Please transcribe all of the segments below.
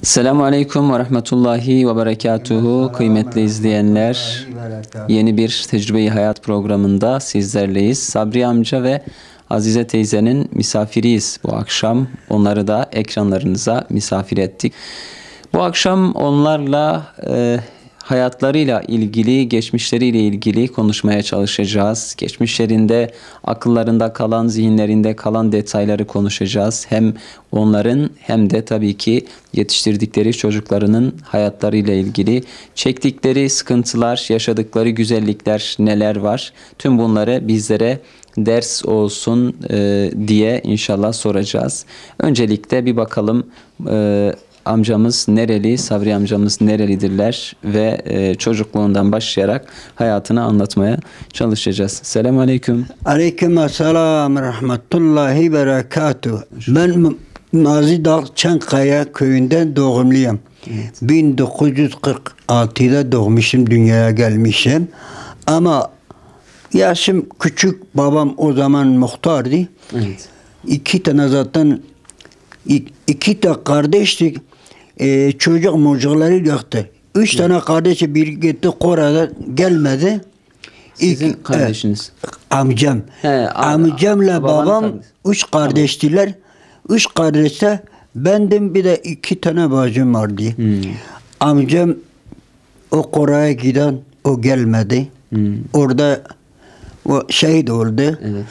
Selamun Aleyküm ve Rahmetullahi ve Berekatuhu. Kıymetli izleyenler, yeni bir Tecrübe-i Hayat programında sizlerleyiz. Sabri amca ve Azize teyzenin misafiriyiz bu akşam. Onları da ekranlarınıza misafir ettik. Bu akşam onlarla hayatlarıyla ilgili, geçmişleriyle ilgili konuşmaya çalışacağız. Geçmişlerinde, akıllarında kalan, zihinlerinde kalan detayları konuşacağız. Hem onların hem de tabii ki yetiştirdikleri çocuklarının hayatlarıyla ilgili çektikleri sıkıntılar, yaşadıkları güzellikler neler var? Tüm bunları bizlere ders olsun diye inşallah soracağız. Öncelikle bir bakalım amcamız nereli, Sabri amcamız nerelidirler ve çocukluğundan başlayarak hayatını anlatmaya çalışacağız. Selamun Aleyküm. Aleykümselam rahmetullahi berekatuhu. Ben Nazidağ Çankaya köyünden doğumluyum. Evet. 1946'da doğmuşum, dünyaya gelmişim. Ama yaşım küçük, babam o zaman muhtardı. Evet. İki tane zaten iki tane kardeştik. Çocukları yoktu. Üç tane kardeşi, biri gitti Kore'de, gelmedi. Sizin kardeşiniz? Amcam. Amcamla babam üç kardeştiler. Üç kardeşte bendim, bir de iki tane bacım vardı. Amcam o Kore'ye giden, o gelmedi. Orada o şehit oldu. Evet.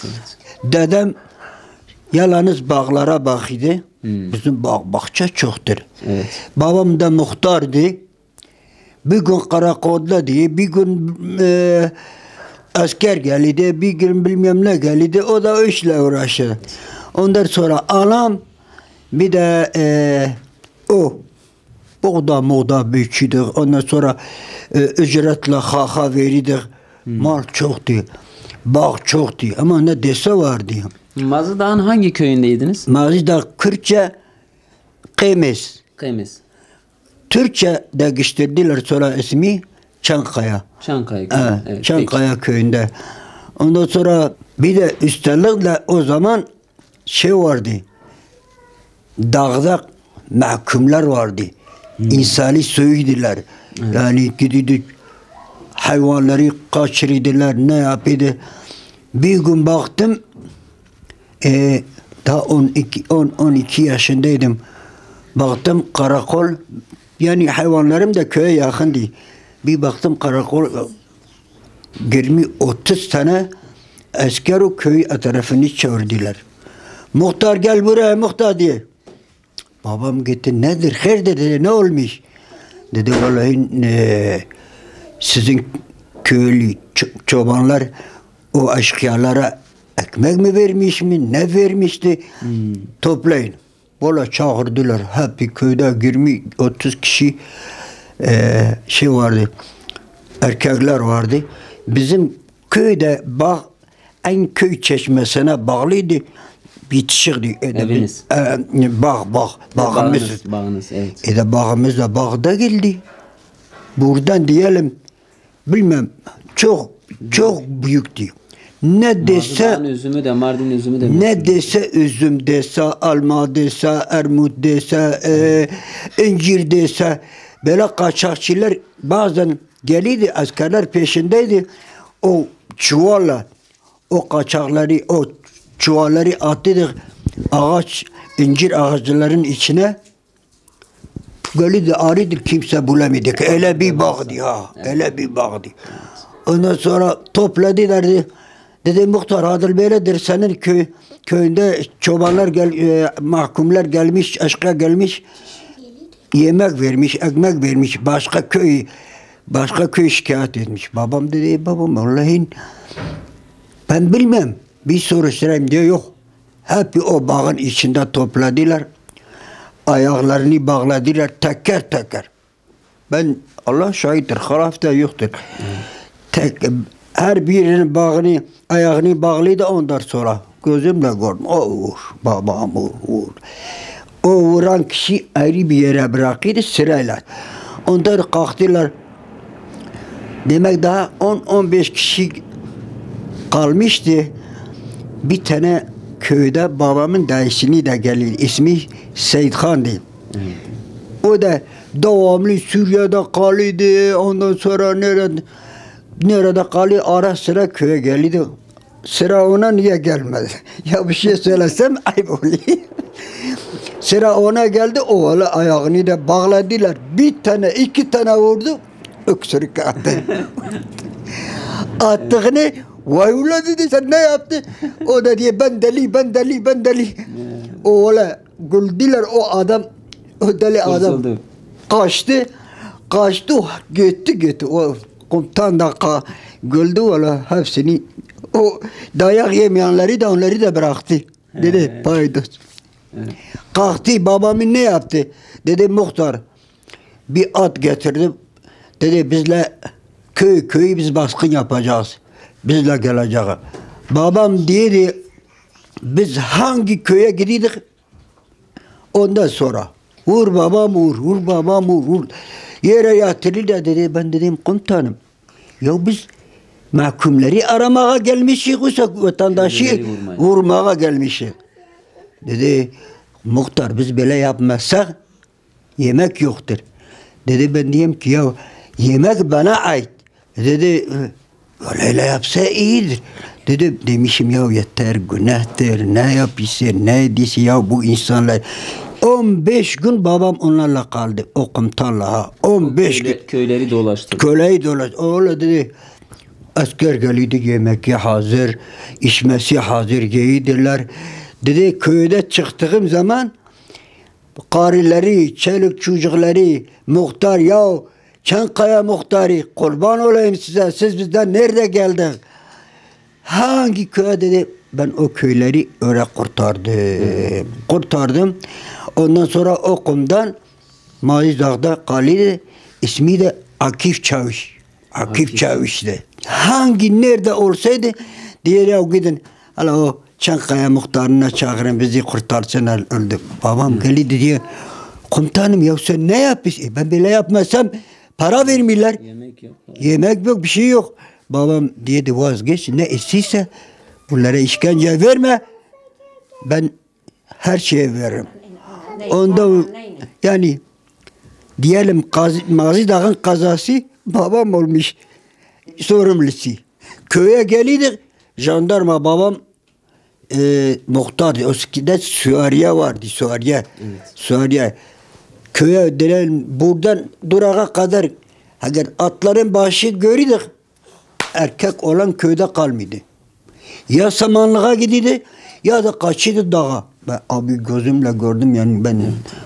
Dedem yalnız bağlara bakıyordu. Bizim bahçe çoktur. Evet. Babam da muhtardı. Bir gün karakolda diye, bir gün asker geldi, bir gün bilmem ne geldi. O da işle uğraştı. Ondan sonra anam bir de o buğda moğda büyükçüydü. Ondan sonra ücretle haka verirdik. Mal çoktu. Bağ çoktu. Ama ne dese vardı. Mazıdağ'ın hangi köyündeydiniz? Mazıdağ Kürtçe Kıymes. Kıymes. Türkçe değiştirdiler sonra ismi Çankaya. Çankaya köyünde. Evet, Çankaya köyünde. Ondan sonra bir de üstelikle o zaman şey vardı. Dağda mahkumlar vardı. İnsani soyuydular. Evet. Yani gidiyordu, hayvanları kaçırdılar, ne yapıyordu. Bir gün baktım, daha 12 yaşındaydım. Baktım karakol, yani hayvanlarım da köye yakındı. Bir baktım karakol 20-30 tane asker o köy etrafını çağırdılar. Muhtar gel buraya, muhtar diye. Babam gitti, nedir, her dedi, ne olmuş? Dedi vallahi sizin köylü çobanlar o aşkıyalara ekmek mi vermiş mi, ne vermişti? Toplayın. Valla çağırdılar. Hep bir köyde 20-30 kişi şey vardı. Erkekler vardı. Bizim köyde en köy çeşmesine bağlıydı. Bitişikti. Eviniz? Bağımız. Bağınız, evet. Bağımız da bağda geldi. Buradan diyelim, bilmem, çok büyüktü. Ne dese üzümü de, Mardin üzümü de. Ne dese, üzüm dese, alma dese, armut dese, incir dese, böyle kaçakçılar bazen geliydi, askerler peşindeydi. O çuvalla o kaçakları, o çuvalları attık incir ağaçların içine. Geliydi, arıydı, kimse bulamadık. Öyle bir bağdı ha, öyle bir bağdı. Ondan sonra topladılar. Dedi muhtar adil böyledir, senin köyünde çobanlar mahkumlar gelmiş, aşka gelmiş, yemek vermiş, ekmek vermiş, başka köy şikayet etmiş. Babam dedi, babam vallahi ben bilmem, bir soruşturayım diyor, yok. Hep o bağın içinde topladılar, ayaklarını bağladılar teker teker. Ben, Allah şahittir, halafta yoktur. Her birinin ayağını bağlıydı, ondan sonra gözümle gördüm. Babam vur. O vuran kişi ayrı bir yere bırakıyordu sırayla. Onlar kalktılar. Demek daha 10-15 kişi kalmıştı. Bir tane köyde babamın dayısını da gelir. İsmi Seyit Khan'dı. O da devamlı Suriye'de kalıydı. Ondan sonra nerede kalıyor? Ara sıra köye geldi. Sıra ona niye gelmedi? Ya bir şey söylesem ayıp oluyor. Sıra ona geldi. O öyle ayağını da bağladılar. Bir tane, iki tane vurdu. Öksürük attı. Attığını vay ulan dedi, sen ne yaptın? O da diye ben deli. O öyle güldüler, o adam, o deli adam kaçtı gitti. O komutan da güldü öyle hepsini. O dayak yemeyenleri de onları da bıraktı. Dedi paydos. Kalktı, babamın ne yaptı? Dedi muhtar bir at getirdim. Dedi bizle köyü biz baskın yapacağız. Bizle geleceğiz. Babam dedi biz hangi köye gidiyorduk? Ondan sonra vur babam vur. Yere yatırdı da dedi, ben dedim komutanım. Ya biz mahkumları aramaya gelmişiz, vatandaşı vurmaya gelmişiz. Dedi muhtar biz böyle yapmazsak yemek yoktur. Dedi ben diyeyim ki ya yemek bana ait. Dedi öyle yapsa iyidir. Demişim ya yeter günahtır, ne yapıyorsun, ne ediyorsun ya bu insanlar. 15 gün babam onlarla kaldı, o komutanla. 15 gün. Köyleri dolaştı. Öyle dedi. Asker geliydi, yemek hazır, içmesi hazır giydiler. Dedi köyde çıktığım zaman karileri, çelik çocukları, muhtar ya Çankaya muhtarı kurban olayım size, siz bizden nerede geldin? Hangi köye dedi, ben o köyleri öyle kurtardım. Ondan sonra o kumdan Maizağ'da kalıydı, ismi de Akif Çavuş'tu. Hangi nerede olsaydı diğer ya gidin hala o Çankaya muhtarına çağırın bizi kurtarsın öldü. Babam geldi diye komutanım ya sen ne yapıyorsun? Ben böyle yapmasam para vermiyorlar. Yemek yok bir şey yok. Babam dedi vazgeç ne istiyse bunlara işkence verme. Ben her şeye veririm. Onda yani diyelim Mazi Dağ'ın kazası babam olmuş sorumlusu. Köye geliydik jandarma babam muhtardı. O skide Süvariye vardı. Süvariye. Köye denen buradan durağa kadar eğer atların başı görüyorduk erkek olan köyde kalmıyordu. Ya samanlığa gidiyordu ya da kaçıyordu dağa. Ben abi gözümle gördüm yani ben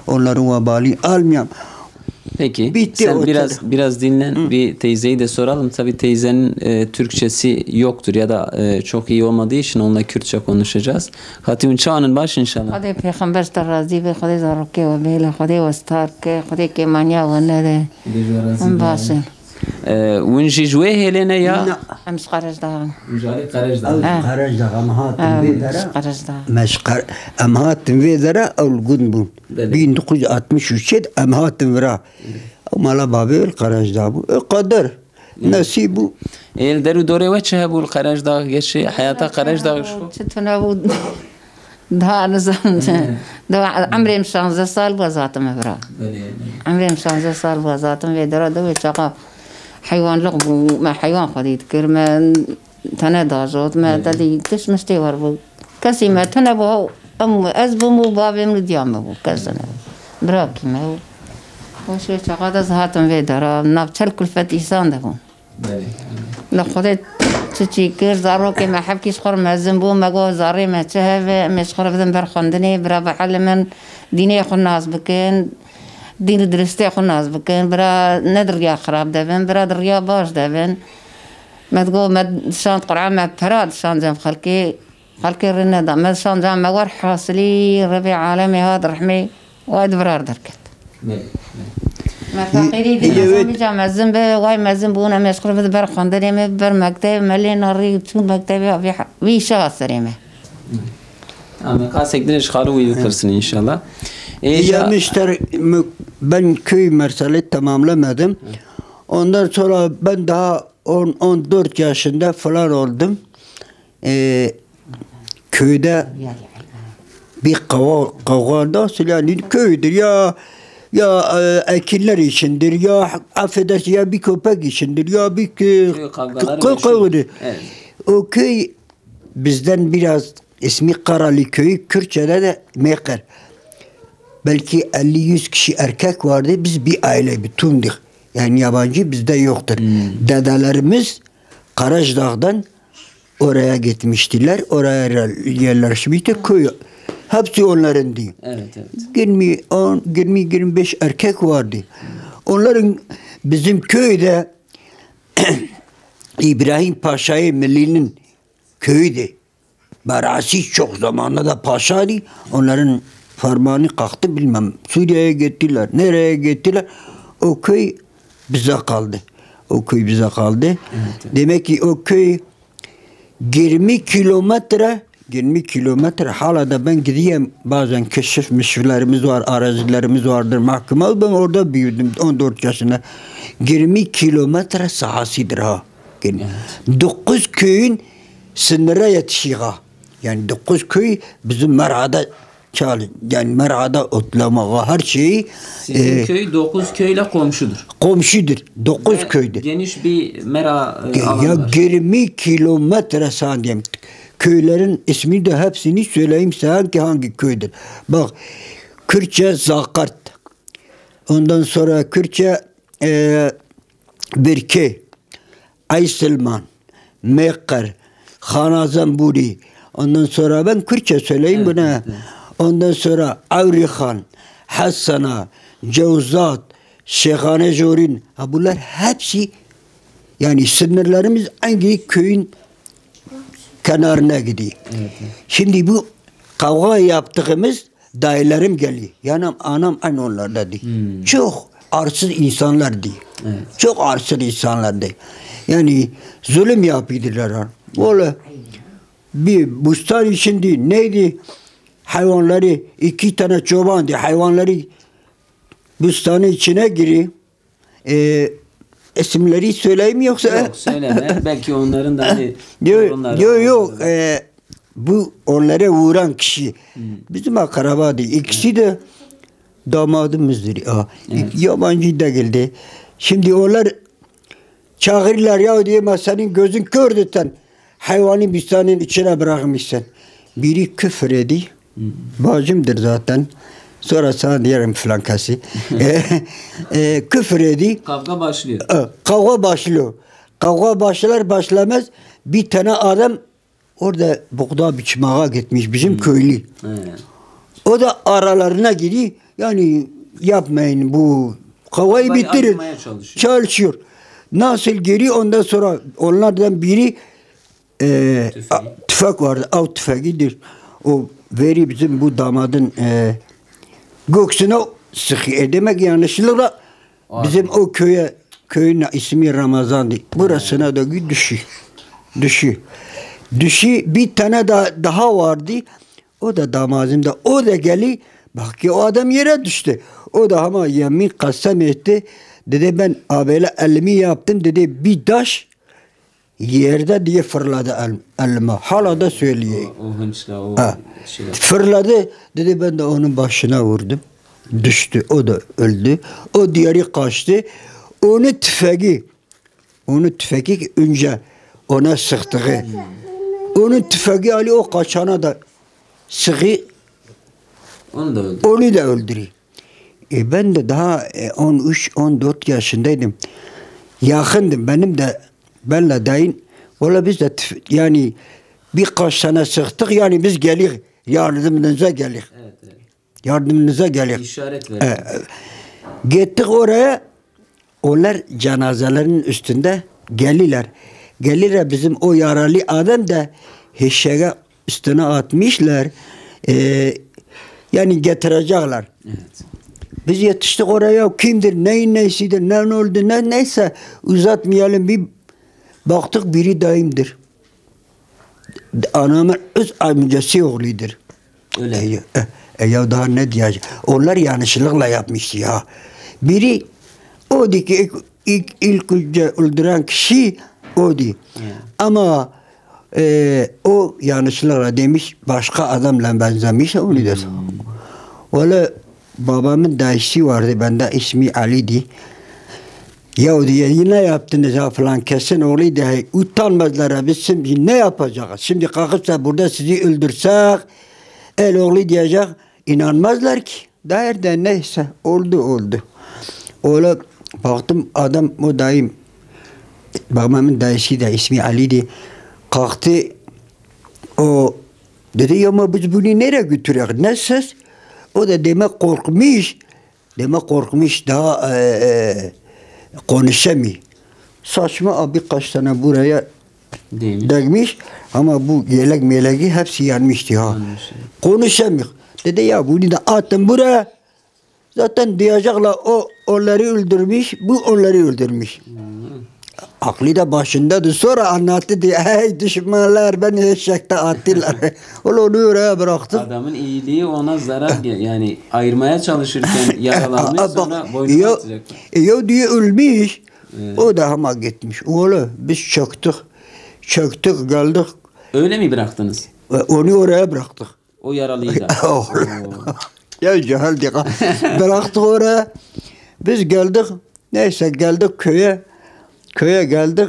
onların vebali almayayım. Peki Bitti sen o biraz dinlen. Bir teyzeyi de soralım. Tabii teyzenin Türkçesi yoktur ya da çok iyi olmadığı için onunla Kürtçe konuşacağız. Hatimin çağının baş inşallah. خدای پیغمبر ستر راضی به خدای زارکی و بیل خدای وستار که خدای که منیا و نده ام باسل ونجي جوي هلنا يا ام سقرج داغن مجاري قرج دا Karajda amahatın vedere. سقرج داغن Meşkar amahatın vedere avlgun bu. Dedi. 1963'te amahatın vera. Mala babel Karajda bu. Kader. Nasibu. el درو دوره و چه بول قرج دا geçi hayata قرج دا شو چتونه بود ده نزن ده عمري مشان سال بوزاتم برا عمري مشان سال بوزاتم في درا دو شقا حيوان لغبو ما حيوان خديت كرما تنا داجوت ما دلي تش مشتي وربو كسي ما تنا بو ام ازبمو بابي من ديامو كسنا براكي ما وش شقا دزهاتم في درا نابتل كلفت إنسان ده لا خدت چی کر زارو که محب کیش خور مزن بو مگو زاری مچه و مش خور بدن برخوندنی برا بحال من دینی خون ناز بکن دین درستی خون ناز بکن برا ندریا خراب دبن برا دریا باش دبن مدگو مد شان قرآن ما پراد شان جام خلقی رنه دا مد شان جام مگور حاصلی ربی عالمی هاد رحمی واید برار درکت ما فقيري دي نظامي جا مزن به واي مزن بونا مشغول في بر خواندني مي بر مكتب ملي ناري تو مكتبي في شاصري مي ama kasekten işgalı uyutursun inşallah. Yemişler ben köy mersali tamamlamadım. Ondan sonra ben daha 14 yaşında falan oldum. Köyde bir kavga nasıl yani köydür ya Ya ekinler içindir, ya affedersin ya bir köpek içindir, ya bir kavgaları kavgaları. meşhur. Evet. O köy bizden biraz ismi Karalı köyü, Kürtçe'de de Meker. Belki 50-100 kişi erkek vardı. Biz bir aile bütündük. Yani yabancı bizde yoktur. Dedelerimiz Karaçdağ'dan oraya gitmiştiler. Oraya yerleşmişti. Köy. Hepsi onların değil. Evet, evet. 20-25 erkek vardı. Onların bizim köyde İbrahim Paşa'yı Milli'nin köyüydü. Barasi çok zamanında da paşaydı. Onların fermanı kalktı bilmem. Suriye'ye gittiler. Nereye gittiler? O köy bize kaldı. O köy bize kaldı. Evet. Demek ki o köy 20 kilometre hala da ben gideyim bazen keşif meşhurlarımız var, arazilerimiz vardır mahkeme. Ben orada büyüdüm 14 yaşında. 20 kilometre sahasıdır ha. 9 köyün sınıra yetişiyor ha. Yani 9 köy bizim Mera'da yani Mera'da otlama her şeyi Sizin köy 9 köyle komşudur. komşudur. 9 Ve köydür. Geniş bir mera Ya alanı var. 20 kilometre saniye. Köylerin ismini de hepsini söyleyeyim sana ki hangi köydür. Bak Kürtçe Zakart. Ondan sonra Kürtçe Birke, Ayselman, Mekker, Hanazamburi. Ondan sonra ben Kürtçe söyleyeyim Evet, buna. evet. Ondan sonra Avrihan, Hassana, Cevzat, Şeyhane Jorin. Ha bunlar hepsi yani sınırlarımız hangi köyün kenarına gidiyor. Evet, evet. Şimdi bu kavga yaptığımız dayılarım geliyor. Yani anam aynı onlarda değil. Çok arsız insanlar değil. Evet. Çok arsız insanlar değil. Yani zulüm yapıyorlar. Böyle bir bustan içinde neydi? Hayvanları 2 tane çobandı. Hayvanları bustanın içine giriyor. İsimleri söyleyeyim yoksa? Yok söyleme. Belki onların da hani Yok yok. Bu onlara vuran kişi. Bizim akrabadı. İkisi de damadımızdır. Yabancı da geldi. Şimdi onlar çağırırlar ya diye senin gözün kördü sen. Hayvanı bistanın içine bırakmışsın. Biri küfür ediyor. Bacımdır zaten. Sonra sana diyelim flankası. Küfür ediyor. kavga başlıyor. Kavga başlıyor. Kavga başlamaz bir tane adam orada buğda biçmeye gitmiş bizim köylü. He. O da aralarına gidiyor. Yani yapmayın bu kavgayı Kavgayı bitirin. ayırmaya çalışıyor. Çalışıyor. Nasıl geri ondan sonra onlardan biri tüfek vardı. Av tüfeğidir. O veri bizim bu damadın göksüne sıkıyor. Demek yanlışlıkla bizim o köyün ismi Ramazan'dı. Burasına da düşüyor. Bir tane daha vardı. O da damazımda. O da geli. Bak ki o adam yere düştü. O da ama yemin kasem etti. Dedi ben abiyle elimi yaptım. Dedi bir taş yerde diye fırladı elime. Hala da söylüyor. O hınçla o şeyler. Fırladı. Dedi ben de onun başına vurdum. Düştü. O da öldü. O diğeri kaçtı. Onu tüfeği önce ona sıktığı. Onun tüfeği Ali o kaçana da sıkı Onu da öldü. onu da öldürüyor. Ben de daha 13-14 yaşındaydım. Yakındım. Benle dayın. Valla biz de yani birkaç tane sıktık. Yani biz gelir. Yardımınıza gelir. Evet, evet. Yardımınıza gelir. İşaret verdi. Gittik oraya. Onlar cenazelerin üstünde gelirler. Gelirler bizim o yaralı adam da heşeye üstüne atmışlar. Yani getirecekler. Evet. Biz yetiştik oraya. Kimdir, neyin neysidir, ne oldu, neyse uzatmayalım. Bir baktık biri dayımdır. Anamın öz amcası oğludur. Öyle. Ya daha ne diyeceğim? Onlar yanlışlıkla yapmıştı ya. Biri o di ki ilk önce öldüren kişi o di. Ama o yanlışlıkla demiş başka adamla benzemiş onu da. Valla babamın dayısı vardı. Bende ismi Ali'di. Ya diye ne yaptınız ha falan kesin oğlu diye utanmazlar ha biz şimdi ne yapacağız? Şimdi kalkıp da burada sizi öldürsek el oğlu diyecek inanmazlar ki. Derden neyse oldu. Oğlu baktım adam o dayım babamın dayısı da ismi Ali'di. Kalktı o dedi ya ama biz bunu nereye götürüyoruz? Ne ses? O da demek korkmuş daha konuşamıyor. Saçma abi kaç tane buraya değmiş ama bu yelek meleği hepsi yanmıştı ha. Konuşamıyor. Dedi ya bunu da atın buraya. Zaten diyecekler o onları öldürmüş, bu onları öldürmüş. Aklı da başındadır. Sonra anlattı diye hey düşmanlar beni eşekte attılar. Onu oraya bıraktım. Adamın iyiliği ona zarar yani ayırmaya çalışırken yaralanmış sonra boynuna atacak. Ya diye ölmüş. Evet. O da ama gitmiş. Oğlum biz çöktük geldik. Öyle mi bıraktınız? Onu oraya bıraktık. O yaralıyı da. Ya cahil diye. Bıraktık oraya. Biz geldik. Neyse geldik köye. Köye geldik.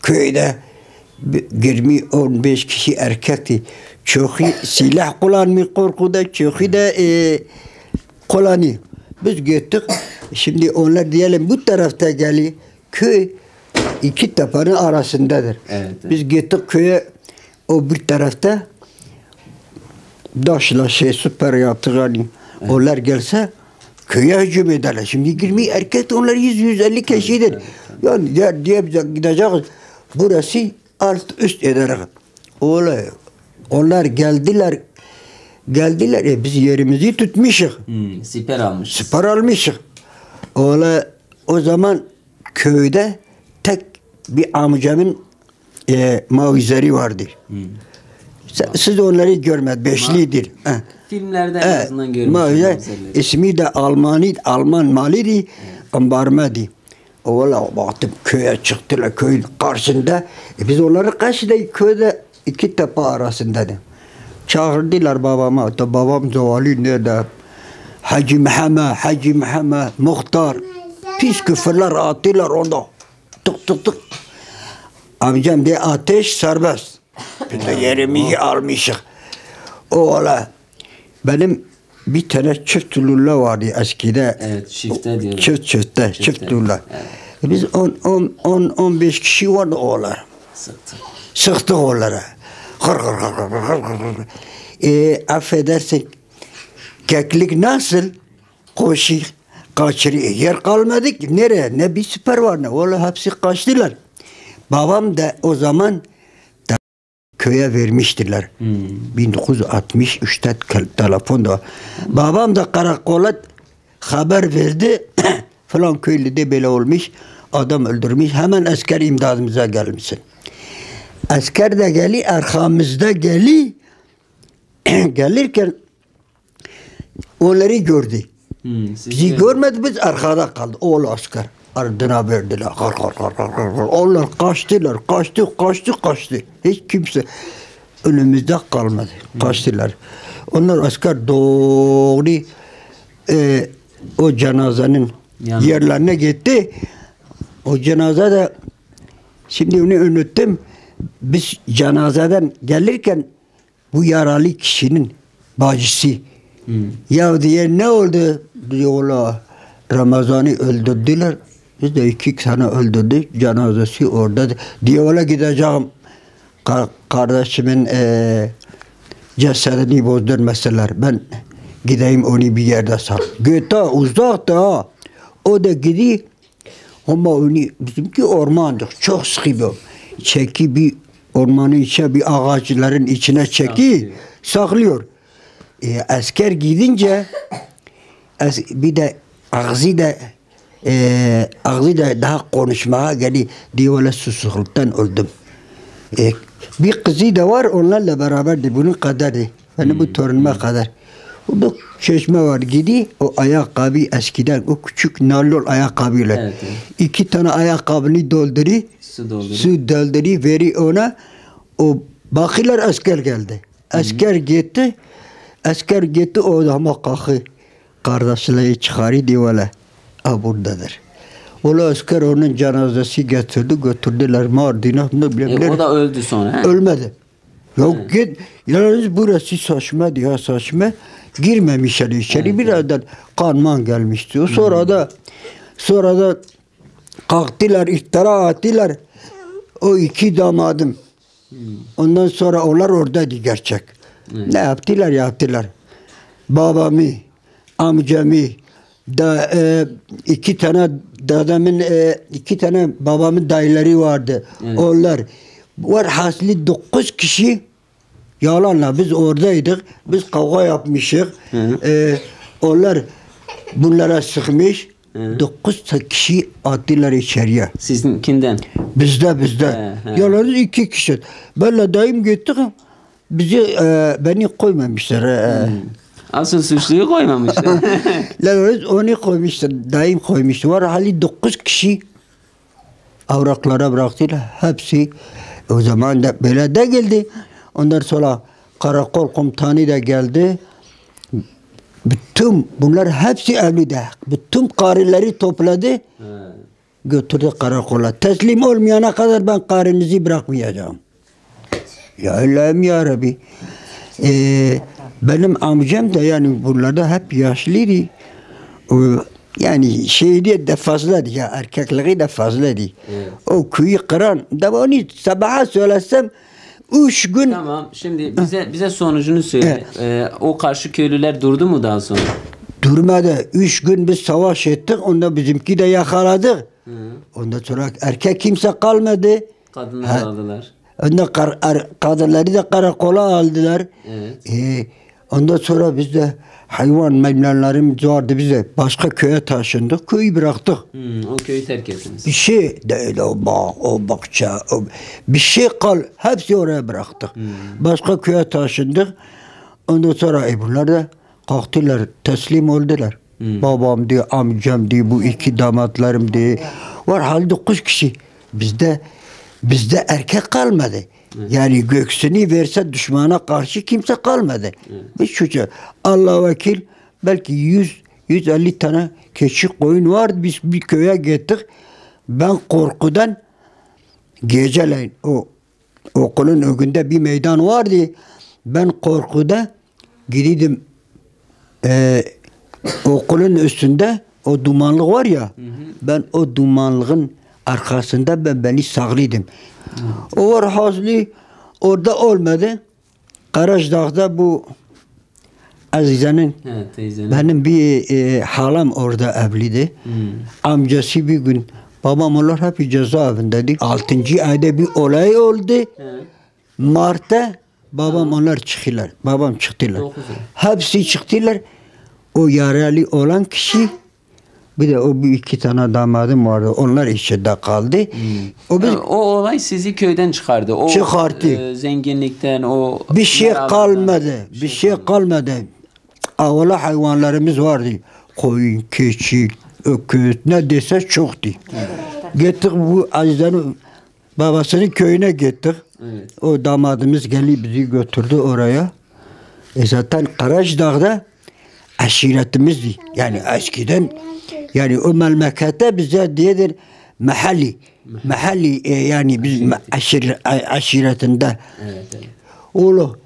Köyde 20-15 kişi erkekti. Çoğu silah kullanmıyor korkuda. Çoğu da kullanıyor. Biz gittik. Şimdi onlar diyelim bu tarafta geliyor. Köy iki tepenin arasındadır. Evet. Biz gittik köye o bir tarafta daşla süper yaptık hani. Evet. Onlar gelse köye hücum ederler. Şimdi 20 erkek onlar 100-150 kişidir. Evet. Yani diye gideceğiz. Burası alt üst ederek. Onlar geldiler. Biz yerimizi tutmuşuz. Siper almışız. Siper almışız. O zaman köyde tek bir amcamın mavizleri vardı. Siz onları görmediniz. Beşlidir. Filmlerde en azından görmüşsünüz. İsmi de Alman maliydi. Ambarmadi. Valla baktım köye çıktılar. Köyün karşısında. Biz onları karşıda köyde iki tepe arasındaydı. Çağırdılar babama. Da babam zavali nerede? Hacı Muhammed, muhtar. Pis küfürler attılar onda. Tık. Amcam diye ateş serbest. Biz de yerimizi almışız. Oğla. Benim bir tane çift lulla vardı eskide. Evet, çifte diyorlar. Çift lulla. Evet. Biz 10-15 kişi vardı oğlar. Sıktık oğlara. Affedersin. Keklik nasıl? Koşu kaçırıyor. Yer kalmadı ki. Nereye? Ne bir süper var ne? Oğlum hepsi kaçtılar. Babam da o zaman köye vermiştiler. 1963'te telefon da. Babam da karakola haber verdi. Falan köylüde böyle olmuş. Adam öldürmüş. Hemen asker imdadımıza gelmişsin. Asker de geli, arkamızda geli. Gelirken onları gördü. Bizi görmedi, biz arkada kaldı. Oğlu asker. Ardına verdiler. Onlar kaçtılar. Kaçtı. Hiç kimse önümüzde kalmadı. Kaçtılar. Onlar asker doğru o cenazenin yerlerine gitti. O cenaze de şimdi onu unuttum. Biz cenazeden gelirken bu yaralı kişinin bacısı ya diye ne oldu diyorlar. Ramazan'ı öldürdüler. Biz de 2 sene öldürdük. Cenazesi orada. Diyorlar gideceğim. Kardeşimin cesedini bozdurmasalar. Ben gideyim onu bir yerde sal. Göta uzakta. O da gidiyor. Ama onu bizimki ormandır. Çok sıkı. Çeki bir ormanın içine bir ağaçların içine çeki saklıyor. Asker gidince bir de ağzı da daha konuşmaya geliyor. Diyorlar susuzluktan öldüm. Bir kızı da var onlarla beraberdi. Bunun kadardı. Yani bu torunuma kadar. Orada çeşme var. Gidiyor o ayakkabı eskiden o küçük naylon ayakkabıyla. Evet. 2 tane ayakkabını dolduruyor. Su dolduruyor. Veriyor ona. O bakırlar asker geldi. Asker gitti. Asker gitti o adama kalktı. Kardeşleri çıkarı diye valla. Ha buradadır. Ola asker onun cenazesi getirdi götürdüler Mardin'e. Ne bileyim. O da öldü sonra. He? Ölmedi. Yok git. Yalnız burası saçma diye saçma. Girmemişler içeri. Birazdan kanman gelmişti. Sonra da kalktılar, iftira attılar. O iki damadım. Ondan sonra onlar oradaydı gerçek. Ne yaptılar? Babamı, amcamı, da iki tane dadamın iki tane babamın dayıları vardı. Onlar var hasli 9 kişi yalanla biz oradaydık. Biz kavga yapmışız. Onlar bunlara sıkmış. 9 kişi attılar içeriye. Sizinkinden. Bizde. Yalnız 2 kişi. Benle dayım gittik. Beni koymamışlar. Asıl suçluyu koymamışlar. Yalnız onu koymuşlar. Dayım koymuştu. Var hali 9 kişi avraklara bıraktılar. Hepsi o zaman da böyle de geldi. Ondan sonra karakol komutanı da geldi. Bütün bunlar hepsi evliydi. Bütün karıları topladı. Götürdü karakola. Teslim olmayana kadar ben karınızı bırakmayacağım. Ya Allah'ım ya Rabbi. Benim amcam da yani bunlarda hep yaşlıydı. Yani şeydi de fazlaydı ya erkekliği de fazlaydı. O köyü kıran da onu sabaha söylesem 3 gün. Tamam. Şimdi bize sonucunu söyle. O karşı köylüler durdu mu daha sonra? Durmadı. 3 gün biz savaş ettik. Ondan bizimki de yakaladık. Ondan sonra erkek kimse kalmadı. Kadınlar aldılar. Ondan kadınları da karakola aldılar. Evet. Ondan sonra biz de hayvan memnunlarımız vardı bize. Başka köye taşındık. Köyü bıraktık. O köyü terk ettiniz. Bir şey değil o bağ, o bahçe. Bir şey hepsi oraya bıraktık. Başka köye taşındık. Ondan sonra bunlar da kalktılar, teslim oldular. Babam diye, amcam diye, bu iki damatlarım diye. Var hali 9 kişi. Bizde erkek kalmadı. Yani göksünü verse düşmana karşı kimse kalmadı. Biz çocuğa Allah vekil belki 150 tane keçi koyun vardı. Biz bir köye gittik. Ben korkudan geceleyin o okulun önünde bir meydan vardı. Ben korkuda gidedim okulun üstünde o dumanlık var ya ben o dumanlığın arkasında beni saklıydım. O var hazli orada olmadı. Karaçdağ'da bu Azize'nin benim bir halam orada evliydi. Amcası bir gün babam onlar hep cezaevindeydi. 6. ayda bir olay oldu. Mart'ta babam onlar çıktılar. Babam çıktılar. Hepsi çıktılar. O yaralı olan kişi bir de o bir iki tane damadım vardı. Onlar içeride kaldı. O olay sizi köyden çıkardı. O çıkarttı. Zenginlikten o bir şey kalmadı. Bir şey kalmadı. Avla hayvanlarımız vardı. Koyun, keçi, öküz ne dese çoktu. Gittik bu Azize'nin babasının köyüne gittik. O damadımız gelip bizi götürdü oraya. Zaten Karaçdağ'da aşiretimizdi. Yani eskiden yani o memlekette bize diyedir mahalli yani biz aşiretinde. Oğlu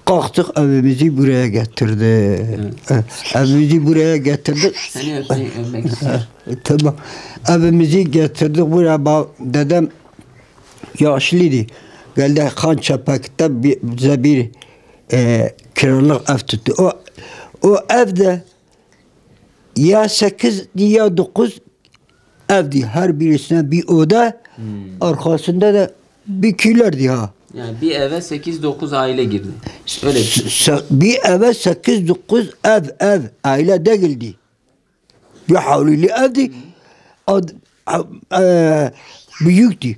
kalktık evimizi buraya getirdi. Evimizi buraya getirdik. Seni öpmek istiyorum. Tamam. Evimizi getirdik buraya. Dedem yaşlıydı. Geldi Han Çapak'ta bize bir kiralık ev tuttu. O evde ya 8 ya 9 evdi. Her birisine bir oda. Arkasında da bir kilerdi ha. Yani bir eve 8-9 aile girdi. Öyle bir eve 8-9 ev. Aile değildi. Bir havlili evdi. Büyüktü.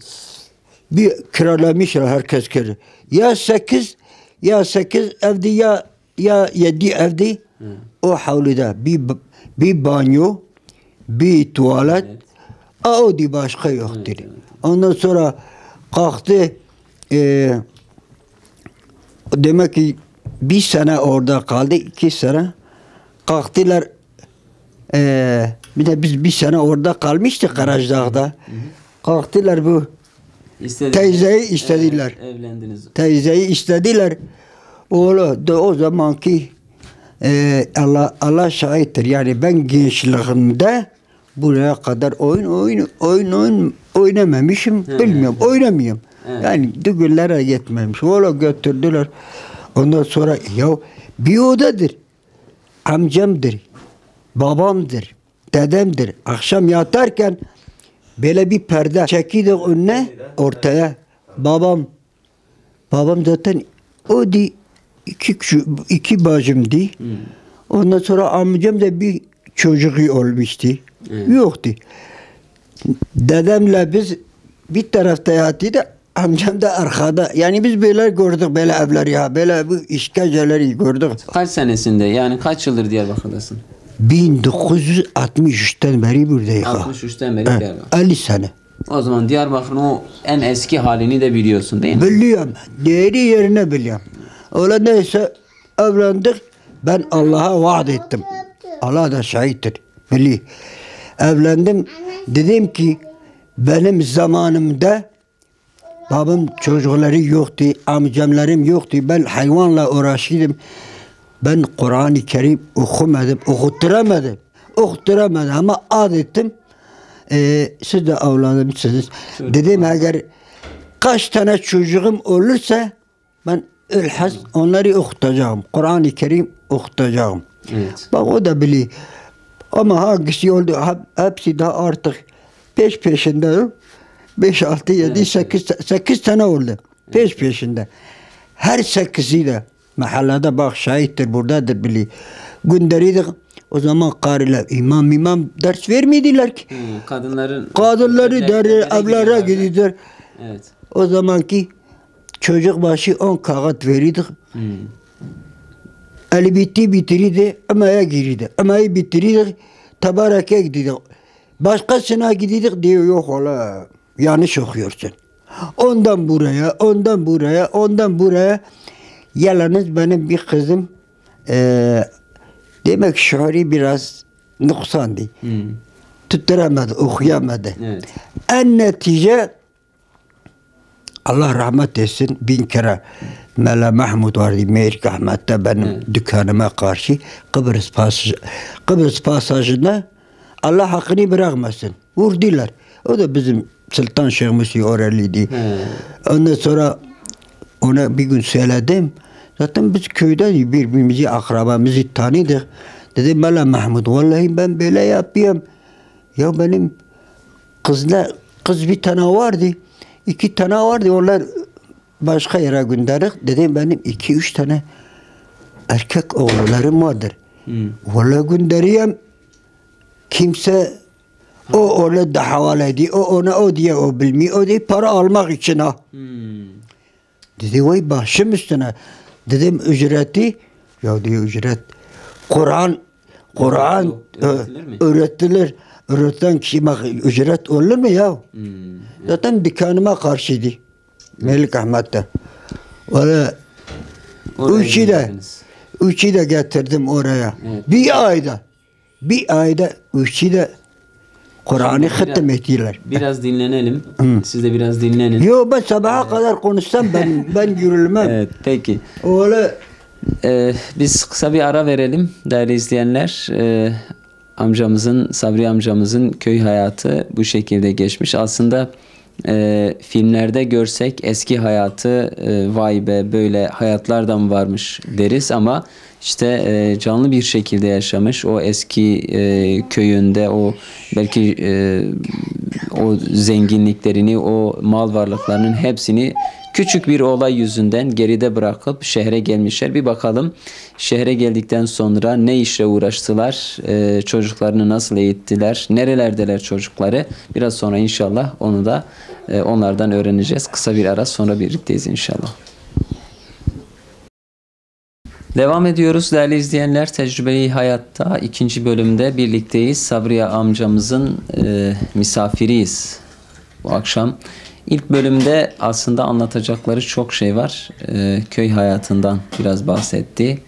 Bir kiralamışlar herkes kere. Ya 8 evdi ya 7 evdi. O havlide bir banyo, bir tuvalet. O di başka yoktu. Ondan sonra kalktı demek ki bir sene orada kaldı, 2 sene. Kalktılar. Bir de biz bir sene orada kalmıştık Karacahdağ'da. Kalktılar bu teyzeyi istediler. Evlendiniz. Teyzeyi istediler. Oğlu da o zamanki Allah şahittir. Yani ben gençliğimde buraya kadar oyun oynamamışım. Bilmiyorum. Oynamıyorum. Yani düğünlere gitmemiş. Oğlu götürdüler. Ondan sonra ya bir odadır. Amcamdır. Babamdır. Dedemdir. Akşam yatarken böyle bir perde çekiyorduk önüne ortaya. Babam zaten o di iki bacımdı. Ondan sonra amcam da bir çocuğu olmuştu. Yoktu. Dedemle biz bir tarafta yatıydı. Amcam da arkada. Yani biz böyle gördük böyle evler ya. Böyle bu işkenceleri gördük. Kaç senesinde, yani kaç yıldır Diyarbakır'dasın? 1963'ten beri buradayım. 63'ten beri Diyarbakır. 50 sene. O zaman Diyarbakır'ın o en eski halini de biliyorsun değil mi? Biliyorum. Diğeri yerine biliyorum. Öyle neyse evlendik. Ben Allah'a vaat ettim. Allah da şahittir. Biliyor. Evlendim. Dedim ki benim zamanımda babam çocukları yoktu. Amcamlarım yoktu. Ben hayvanla uğraşıyordum. Ben Kur'an-ı Kerim okumadım. Okutturamadım ama adettim. Siz de avlanmışsınız. Dedim eğer kaç tane çocuğum olursa ben ilhas onları okutacağım. Kur'an-ı Kerim okutacağım. Evet. Bak o da biliyor. Ama hangisi oldu? Hepsi de artık peşinde. 5, 6, 7, 8 tane oldu. Peşinde. Her 8'i de mahallede bak şahittir buradadır biliyor. Gönderirdik. O zaman kariler imam ders vermediler ki. Kadınları evlere gidiyorlar. Evet. O zamanki çocuk başı 10 kağıt verirdik. Ali bitirirdi, emeğe girirdi. Emeği bitirirdik, tabarake gidirdik. Başkasına gidirdik diyor yok ola yanlış okuyorsun. Ondan buraya. Yalnız benim bir kızım demek şuuru biraz noksandı. Tutturamadı, okuyamadı. Evet. En netice Allah rahmet etsin 1000 kere Mela Mahmud vardı Merik Ahmet'te benim dükkanıma karşı Kıbrıs pasajında Allah hakkını bırakmasın. Vurdular. O da bizim Sultan Şeyh Musi oralıydı. Ondan sonra ona bir gün söyledim. Zaten biz köyde birbirimizi akrabamızı tanıdık. Dedim Mela Mahmud vallahi ben böyle yapıyorum. Ya benim kız bir tane vardı. 2 tane vardı. Onlar başka yere gönderdik. Dedim benim 2-3 tane erkek oğullarım vardır. Vallahi gönderiyorum. Kimse o ona da havale ediyor. O ona o diye o bilmiyor. O diye para almak için ha. Dedi vay başım üstüne. Dedim ücreti. Ya diyor ücret. Kur'an öğretilir. Öğreten kişi ücret olur mu ya? Zaten dükkanıma karşıydı. Melik Ahmet'te. Öyle üçü de getirdim oraya. Evet. Bir ayda üçü de Kur'an'ı hatim ettiler. Biraz dinlenelim. Siz de biraz dinlenin. Yo ben sabaha kadar konuşsam ben yürülmem. Evet peki. Öyle. Biz kısa bir ara verelim değerli izleyenler. Sabri amcamızın köy hayatı bu şekilde geçmiş. Aslında filmlerde görsek eski hayatı vay be böyle hayatlardan varmış deriz ama işte canlı bir şekilde yaşamış o eski köyünde o belki o zenginliklerini o mal varlıklarının hepsini küçük bir olay yüzünden geride bırakıp şehre gelmişler. Bir bakalım şehre geldikten sonra ne işle uğraştılar, çocuklarını nasıl eğittiler, nerelerdeler çocukları. Biraz sonra inşallah onu da onlardan öğreneceğiz. Kısa bir ara sonra birlikteyiz inşallah. Devam ediyoruz değerli izleyenler. Tecrübeli Hayatta 2. bölümde birlikteyiz. Sabriye amcamızın misafiriyiz bu akşam. İlk bölümde aslında anlatacakları çok şey var. Köy hayatından biraz bahsetti.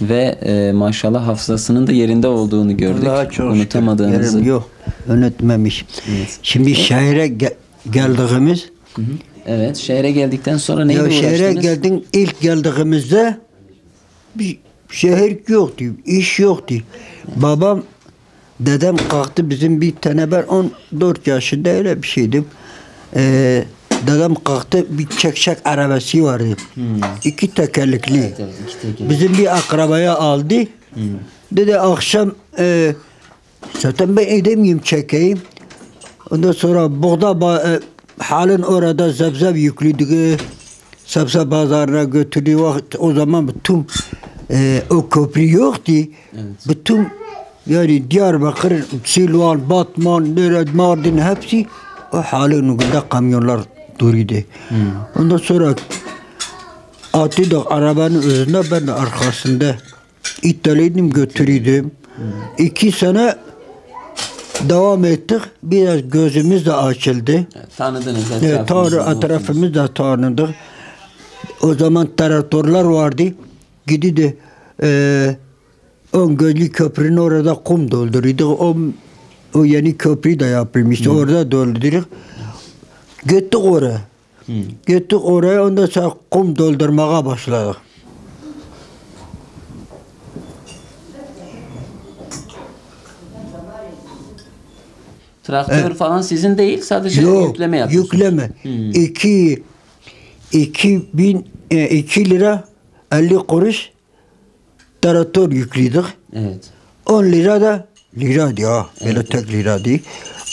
Ve maşallah hafızasının da yerinde olduğunu gördük. Allah'a çok şükür. Unutamadığınızı. Yerim yok. Unutmamış. Evet. Şimdi şehre geldiğimiz Evet, şehre geldikten sonra neyle ya uğraştınız? şehre geldik ilk geldiğimizde bir şehir yoktu, iş yoktu. Babam, dedem kalktı bizim bir tane ben 14 yaşında öyle bir şeydim. Dedem kalktı bir çekçek arabası vardı. İki tekerlekli. Evet, iki tekerlekli. Bizim bir akrabaya aldı. Dedi akşam zaten ben edemeyeyim çekeyim. Ondan sonra halen orada zebzeb yüklüydü. Sebze pazarına götürdüğü vakit o zaman bütün o köprü yoktu. Bütün yani Diyarbakır, Silvan, Batman, Mardin hepsi o halen o günde kamyonlar duruyordu. Ondan sonra atıyorduk arabanın üzerine ben de arkasında iteliydim götürüyordum. 2 sene devam ettik. Biraz gözümüz de açıldı. Evet, tanıdınız etrafınızı. Etrafımız da tanıdık. O zaman traktörler vardı. Gidiyordu. On Gözlü Köprü'nün orada kum dolduruyorduk. O yeni köprü de yapılmıştı. Orada dolduruyorduk. Gittik oraya. Gittik oraya. Ondan sonra kum doldurmaya başladık. Traktör falan sizin değil, sadece Yok, yükleme yapıyorsunuz. yükleme. 2 lira 50 kuruş traktör yüklüydük. Evet. 10 lira da lira ya. Böyle tek lira değil.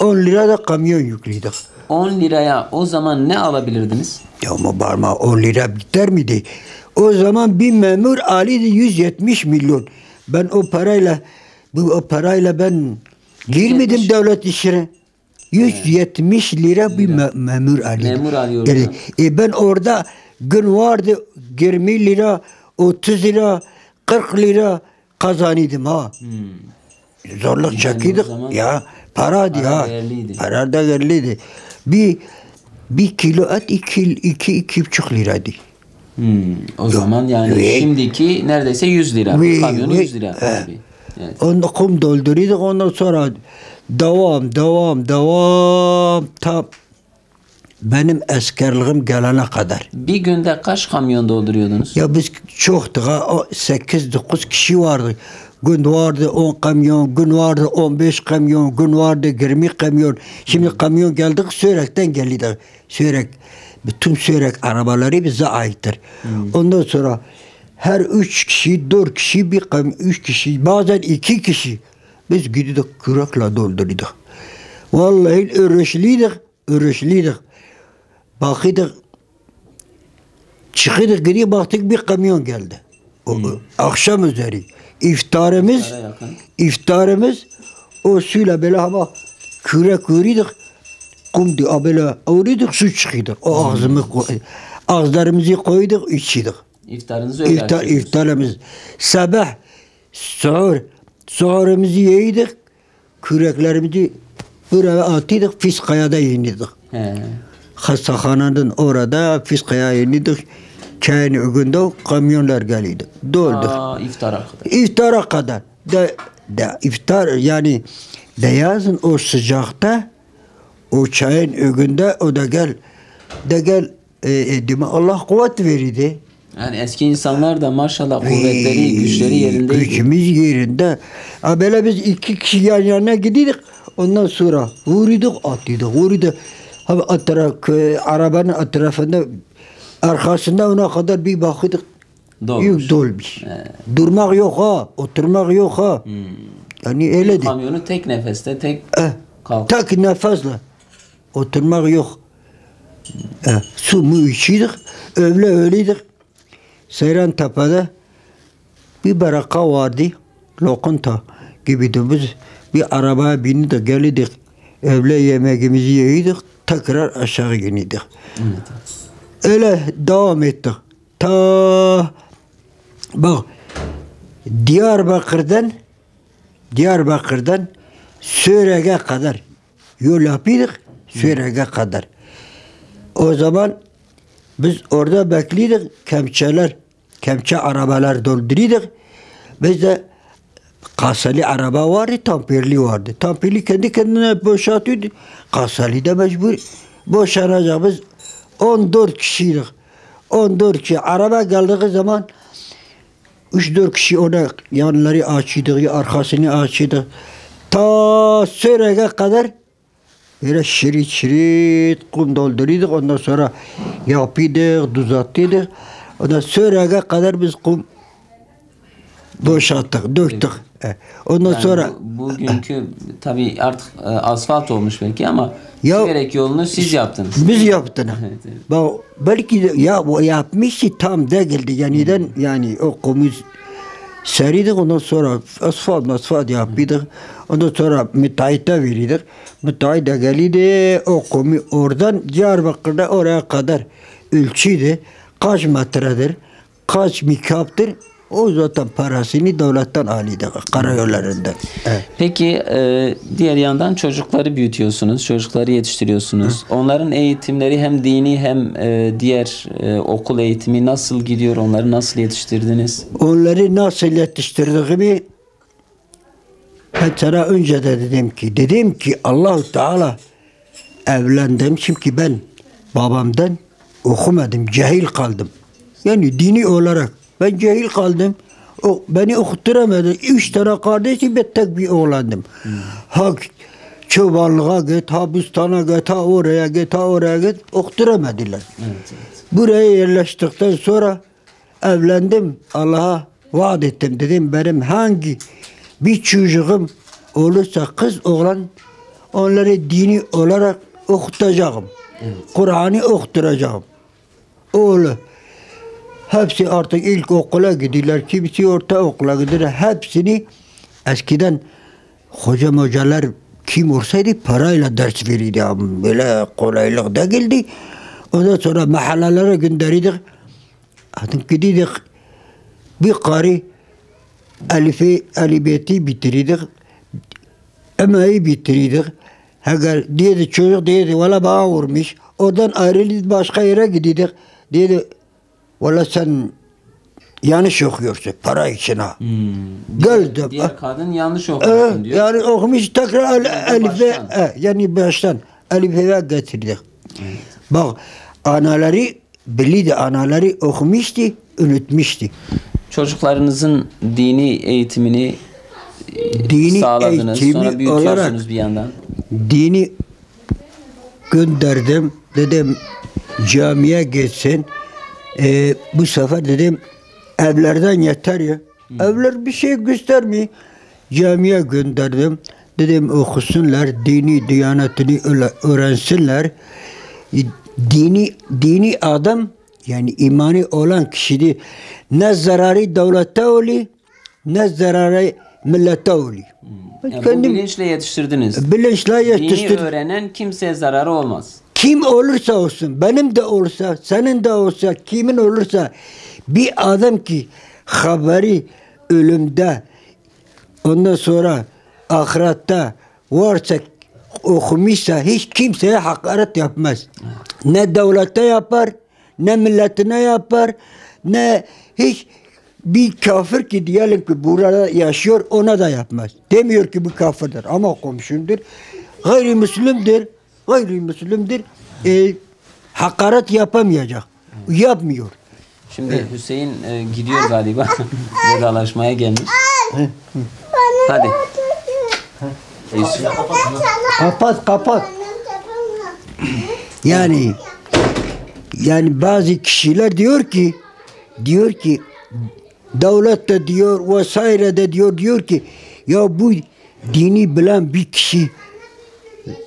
10 lira da kamyon yüklüydük. 10 liraya o zaman ne alabilirdiniz? Ya ama barma 10 lira biter miydi? O zaman bir memur alıydı 170 milyon. Ben o parayla ben girmedim devlet işine. 170 lira bir memur alıyordu. Memur alıyordu. Yani, ben orada gün vardı 20 lira, 30 lira, 40 lira kazanıyordum ha. Zorluk çekiyorduk. zaman Ya para ya. değerliydi. Para da değerliydi. Bir kilo et 2,5 liraydı. O zaman yani Ve- şimdiki neredeyse 100 lira. Ve- Kamyonu ve- 100 lira abi. Evet. Onda kum dolduruyorduk. Ondan sonra devam. Tam benim askerliğim gelene kadar. Bir günde kaç kamyon dolduruyordunuz? Ya biz çoktuk ha. 8-9 kişi vardı. Gün vardı 10 kamyon, gün vardı 15 kamyon, gün vardı 20 kamyon. Şimdi kamyon geldik Sörek'ten geldi. Bütün Sörek arabaları bize aittir. Ondan sonra her 3 kişi, 4 kişi, 3 kişi, bazen 2 kişi biz gidiyorduk kürekle dolduruyorduk. Vallahi örüşlüydük. Bakıyorduk, çıkıyorduk geriye baktık bir kamyon geldi. Akşam üzeri. İftarımız o suyla böyle ama kürek vuruyorduk. Kumdu böyle vuruyorduk su çıkıyorduk. O ağızlarımızı koyduk içiyorduk. İftarınızı öyle açıyordunuz. İftarımız. Sabah suhurumuzu yiyorduk. Küreklerimizi buraya atıyorduk. Fiskaya'da yeniyorduk. He. Hastahananın orada Fiskaya yeniyorduk. Çayın önünde kamyonlar geliyordu. Dolduk. İftara kadar. İftara kadar. İftar yani de yazın o sıcakta o çayın önünde o da gel Allah kuvvet verirdi. Yani eski insanlar da maşallah kuvvetleri, güçleri yerindeydi. Gücümüz yerinde. Ha böyle biz 2 kişi yan yana gidiyorduk. Ondan sonra vuruyorduk, atıyorduk. Arabanın etrafında arkasında ona kadar bir bakıyorduk. Dolmuş. Yük dolmuş. Durmak yok ha, oturmak yok ha. Yani öyle değil. Kamyonu tek nefeste, tek kalk. Tek nefesle. Oturmak yok. Su mu içiyorduk, öyleydik. Seyran Tepe'de bir baraka vardı, lokanta gibiydi. Biz bir arabaya bindik, geliydik, öğle yemeğimizi yiyorduk, tekrar aşağı iniydik. Evet. Öyle devam ettik. Bak, Diyarbakır'dan Sörek'e kadar yol yapıyorduk, Sörek'e kadar. O zaman biz orada bekliyorduk. Kemçe arabalar dolduruyorduk. Biz de kasalı araba vardı, tampirli vardı. Tampirli kendi kendine boşaltıyordu. Kasalı da mecbur boşanacak. Biz 14 kişiydik. 14 kişi. Araba geldiği zaman 3-4 kişi ona yanları açıyorduk, arkasını açıyorduk. Ta Söre'ye kadar böyle şerit kum dolduruyorduk. Ondan sonra yapıyorduk, düzeltiyorduk. Ondan Söre'ye kadar biz kum boşalttık, döktük. Ondan Yani sonra bugünkü tabii artık asfalt olmuş belki ama Ya- Siverek yolunu siz yaptınız. biz yaptık. Evet, evet. Belki de, ya o yapmıştı tam değildi. Yani o kumu seriydik, ondan sonra asfalt yapıyorduk. Ondan sonra müteahhite verirdik. Müteahhit de geliydi, o kumu oradan Diyarbakır'da oraya kadar ölçüydü. Kaç metredir, kaç mikaptır, o zaten parasını devletten alıyorduk karayollarında. Evet. Peki diğer yandan çocukları büyütüyorsunuz, çocukları yetiştiriyorsunuz. Onların eğitimleri hem dini hem diğer okul eğitimi nasıl gidiyor? Onları nasıl yetiştirdiniz? Onları nasıl yetiştirdiğimi ben sana önce de dedim ki Allah-u Teala evlendim çünkü ben babamdan okumadım, cahil kaldım. Yani dini olarak ben cahil kaldım. Beni okutturamadı. 3 tane kardeşim, ben tek bir oğlandım. Ha çobanlığa git, ha bustana git, ha oraya git, ha oraya git. Okutturamadılar. Evet. Buraya yerleştikten sonra evlendim. Allah'a vaat ettim. Dedim benim hangi bir çocuğum olursa kız oğlan onları dini olarak okutacağım. Kur'an'ı okutacağım. Oğlu. Hepsi artık ilkokula gidiyorlar. Kimisi ortaokula gidiyorlar. Hepsini eskiden hocalar kim olsaydı parayla ders verirdi. Böyle kolaylık değildi. Ondan sonra mahallelere gönderirdik. Artık gidiyorduk. Bir karı alifbeti bitirirdik. Emeği bitirirdik. Eğer dedi çocuk dedi valla bana vurmuş. Oradan ayrılıp başka yere gidiyorduk. Dedi valla sen yanlış okuyorsun para için ha. Geldim. Diğer kadın yanlış okuyorsun diyor. Yani okumuş tekrar alife yani baştan alifeye getirdik. Bak anaları biliydi, anaları okumuştu, unutmuştu. Çocuklarınızın dini eğitimini Dini sağladınız. eğitimi Sonra büyütüyorsunuz olarak bir yandan. dini gönderdim. Dedim camiye gitsin. Bu sefer dedim evlerden yeter ya. Evler bir şey göstermiyor. Camiye gönderdim. Dedim okusunlar, dini diyanetini öğrensinler. Dini adam yani imani olan kişide ne zararı devlete oluyor ne zararı millete oluyor. Yani bu bilinçle yetiştirdiniz. Bilinçle Dini yetiştirdim. öğrenen kimseye zararı olmaz. Kim olursa olsun, benim de olsa, senin de olsa, kimin olursa bir adam ki haberi ölümde, ondan sonra ahirette varsa okumuşsa hiç kimseye hakaret yapmaz. Ne devlete yapar, ne milletine yapar, ne hiç bir kafir ki diyelim ki burada yaşıyor ona da yapmaz. Demiyor ki bu kafirdir ama komşundur. Gayrimüslimdir. Gayrimüslimdir. Hakaret yapamayacak. Yapmıyor. Şimdi Hüseyin gidiyor galiba. Vedalaşmaya gelmiş. Hadi. Yusuf. Kapat. Yani bazı kişiler diyor ki devlet de diyor vesaire de diyor ki ya bu dini bilen bir kişi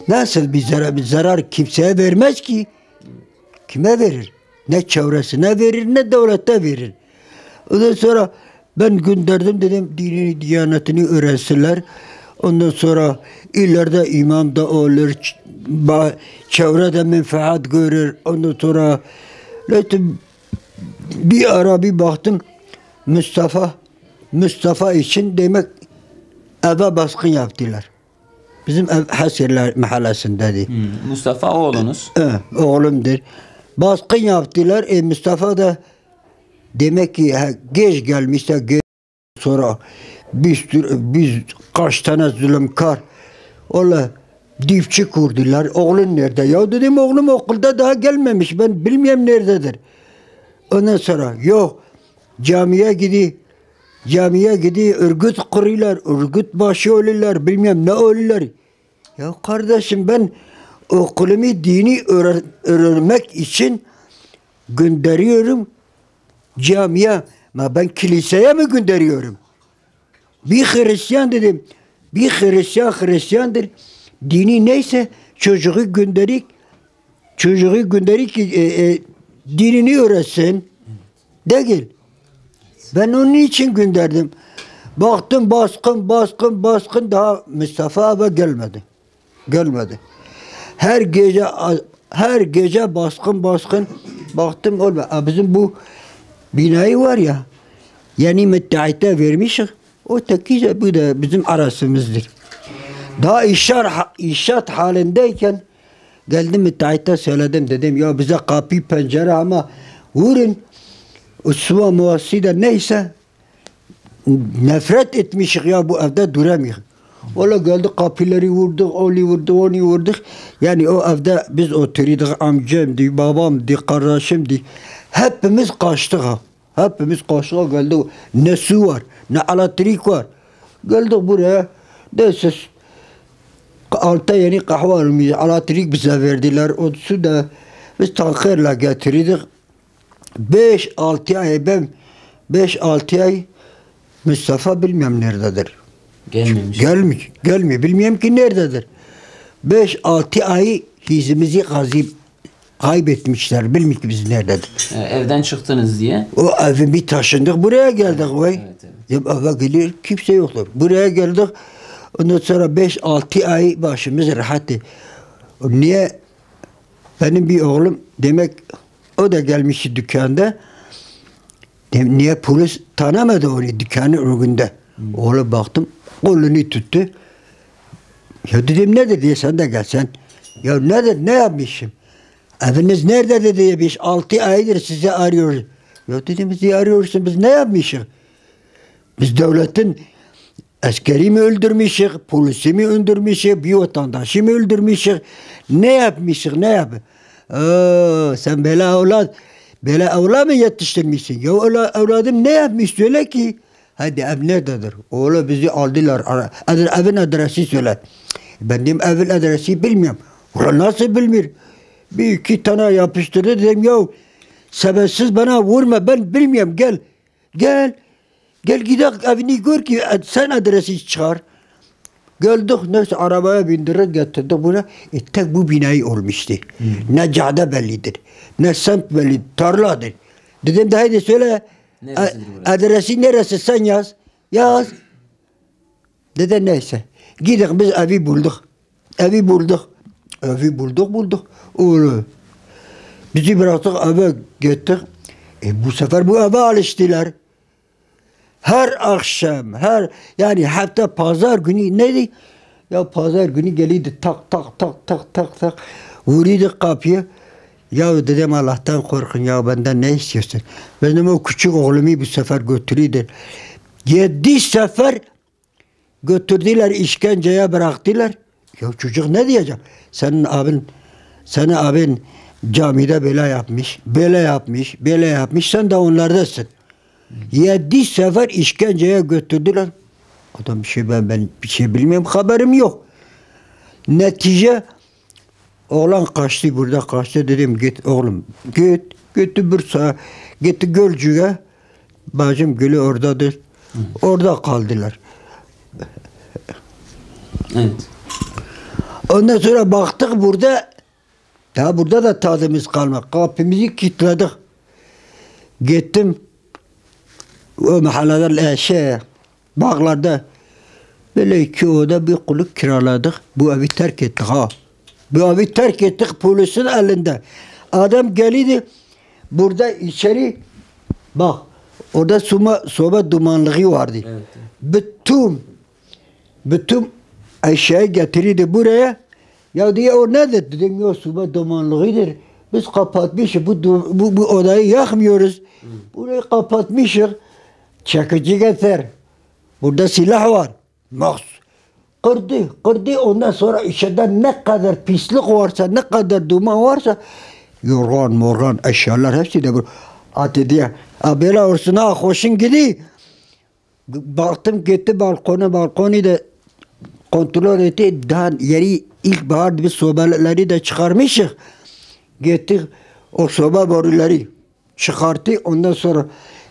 nasıl bir zarar kimseye vermez ki? Kime verir? Ne çevresine verir ne devlete verir. Ondan sonra ben gönderdim dedim dini diyanetini öğrensinler. Ondan sonra ileride imam da olur, çevrede menfaat görür. Ondan sonra bir ara bir baktım Mustafa için demek eve baskın yaptılar. Bizim ev Hasirler mahallesindedir. Mustafa oğlunuz. Oğlumdur. Baskın yaptılar. Mustafa da demek ki geç gelmişse geç sonra biz kaç tane zulümkar ola dipçi kurdular. Oğlun nerede? Ya dedim oğlum okulda daha gelmemiş. Ben bilmiyorum nerededir. Ondan sonra yok camiye gidiyor örgüt kuruyorlar. Örgüt başı oluyorlar. Bilmiyorum ne oluyorlar. Ya kardeşim ben okulumu dini öğrenmek için gönderiyorum camiye. Ama ben kiliseye mi gönderiyorum? Bir Hristiyan dedim. Bir Hristiyandır. Dini neyse çocuğu gönderik ki dinini öğretsin. Değil. Ben onun için gönderdim. Baktım baskın daha Mustafa abi gelmedi. Her gece baskın baktım olma. Bizim bu binayı var ya yani müteahhite vermişiz. O tekice bu da bizim arasımızdır. Daha inşaat halindeyken geldim müteahhite söyledim dedim ya bize kapı pencere ama vurun usva muasside neyse nefret etmişik ya bu evde duramıyor. Ola geldi kapıları vurduk, onu vurduk. Yani o evde biz oturuyorduk amcamdı, babamdı, kardeşimdi. Hepimiz kaçtık ha. Geldi. Ne su var, ne elektrik var. Geldik buraya. Neyse altta yeni kahve almış. Elektrik bize verdiler. O su da biz tankerle getirdik. 5-6 ay ben 5-6 ay Mustafa bilmem nerededir. Gelmiyor. Bilmiyorum ki nerededir. 5-6 ay hizimizi kaybetmişler. Bilmiyorum ki biz nerededir. Evden çıktınız diye. O evimi taşındık. Buraya geldik vay. Evet. Eve gelir kimse yoktu. Buraya geldik. Ondan sonra 5-6 ay başımız rahattı. Niye? Benim bir oğlum demek o da gelmiş dükkanda. Niye polis tanımadı onu dükkanın önünde. Oğlum baktım kolunu tuttu. Ya dedim nedir diye sen de gelsen. Ya nedir ne yapmışım? Eviniz nerede dedi 5-6 aydır sizi arıyoruz. Ya dedim bizi arıyorsun biz ne yapmışız? Biz devletin askeri mi öldürmüşüz, polisi mi öldürmüşüz, bir vatandaşı mı öldürmüşüz? Ne yapmışız sen böyle evlat mı yetiştirmişsin? Ya evladım ne yapmış söyle ki? Hadi ev nerededir? Oğlum bizi aldılar. Evin adresi söyle. Ben dedim evin adresi bilmiyorum. Ulan nasıl bilmiyor? Bir iki tane yapıştırdı dedim ya sebepsiz bana vurma ben bilmiyorum gel gidelim evini gör ki sen adresi çıkar. Geldik neyse arabaya bindirdik getirdik buraya. Tek bu binayı olmuştu. Ne cadde bellidir. Ne semt bellidir. Tarladır. Dedim de haydi söyle adresi neresi sen yaz. Dedi neyse. Gidelim biz evi bulduk. Oğlum. Bizi bıraktık eve gittik. Bu sefer bu eve alıştılar. Her akşam, yani hatta pazar günü neydi? Ya pazar günü geliyordu tak. Vuruyordu kapıyı. Ya dedim Allah'tan korkun ya benden ne istiyorsun? Benim o küçük oğlumu bu sefer götürüyordu. 7 sefer götürdüler işkenceye bıraktılar. Ya çocuk ne diyecek? Senin abin camide böyle yapmış. Sen de onlardasın. 7 sefer işkenceye götürdüler. Adam ben bir şey bilmiyorum. Haberim yok. Netice oğlan kaçtı dedim git oğlum gitti Bursa'ya gitti Gölcük'e bacım Gülü oradadır. Orada kaldılar. Evet. Ondan sonra baktık burada da tadımız kalmadı. Kapımızı kilitledik. Gittim o mahallede bağlarda böyle 2 oda bir kulüp kiraladık. Bu evi terk ettik ha. Bu evi terk ettik polisin elinde. Adam geldi burada içeri bak orada soba dumanlığı vardı. Evet. Bütün eşeği getirirdi buraya. Ya diye o nedir? Dedim ya soba dumanlığıdır. Biz kapatmışız. Bu odayı yakmıyoruz. Burayı kapatmışız. Çekici getir. Burada silah var. Mahsus. Kırdı. Ondan sonra içeride ne kadar pislik varsa, ne kadar duman varsa yorgan, morgan, eşyalar hepsi de bu. Atı diye. Böyle olsun ha, hoşun gidiyor. Baktım gitti balkonu da kontrol etti. Daha yeri ilkbahar biz sobaları da çıkarmışız. Gittik o soba boruları çıkarttı. Ondan sonra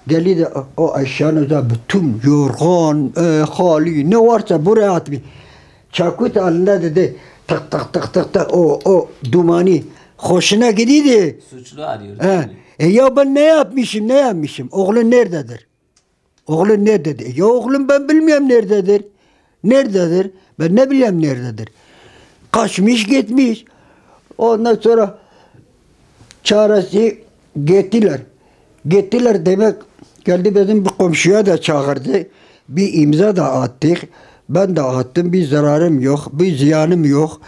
geldi de o eşyanıza bütün yorgan, hali ne varsa buraya atmış. Çakut alında dedi tık tık o dumanı hoşuna gidiyordu. Suçlu arıyor. Ya ben ne yapmışım? Oğlun nerededir? Ya oğlum ben bilmiyorum nerededir. Ben ne bileyim nerededir. Kaçmış gitmiş. Ondan sonra çaresi gittiler demek geldi bizim bir komşuya da çağırdı. Bir imza da attık. Ben de attım. Bir zararım yok. Bir ziyanım yok.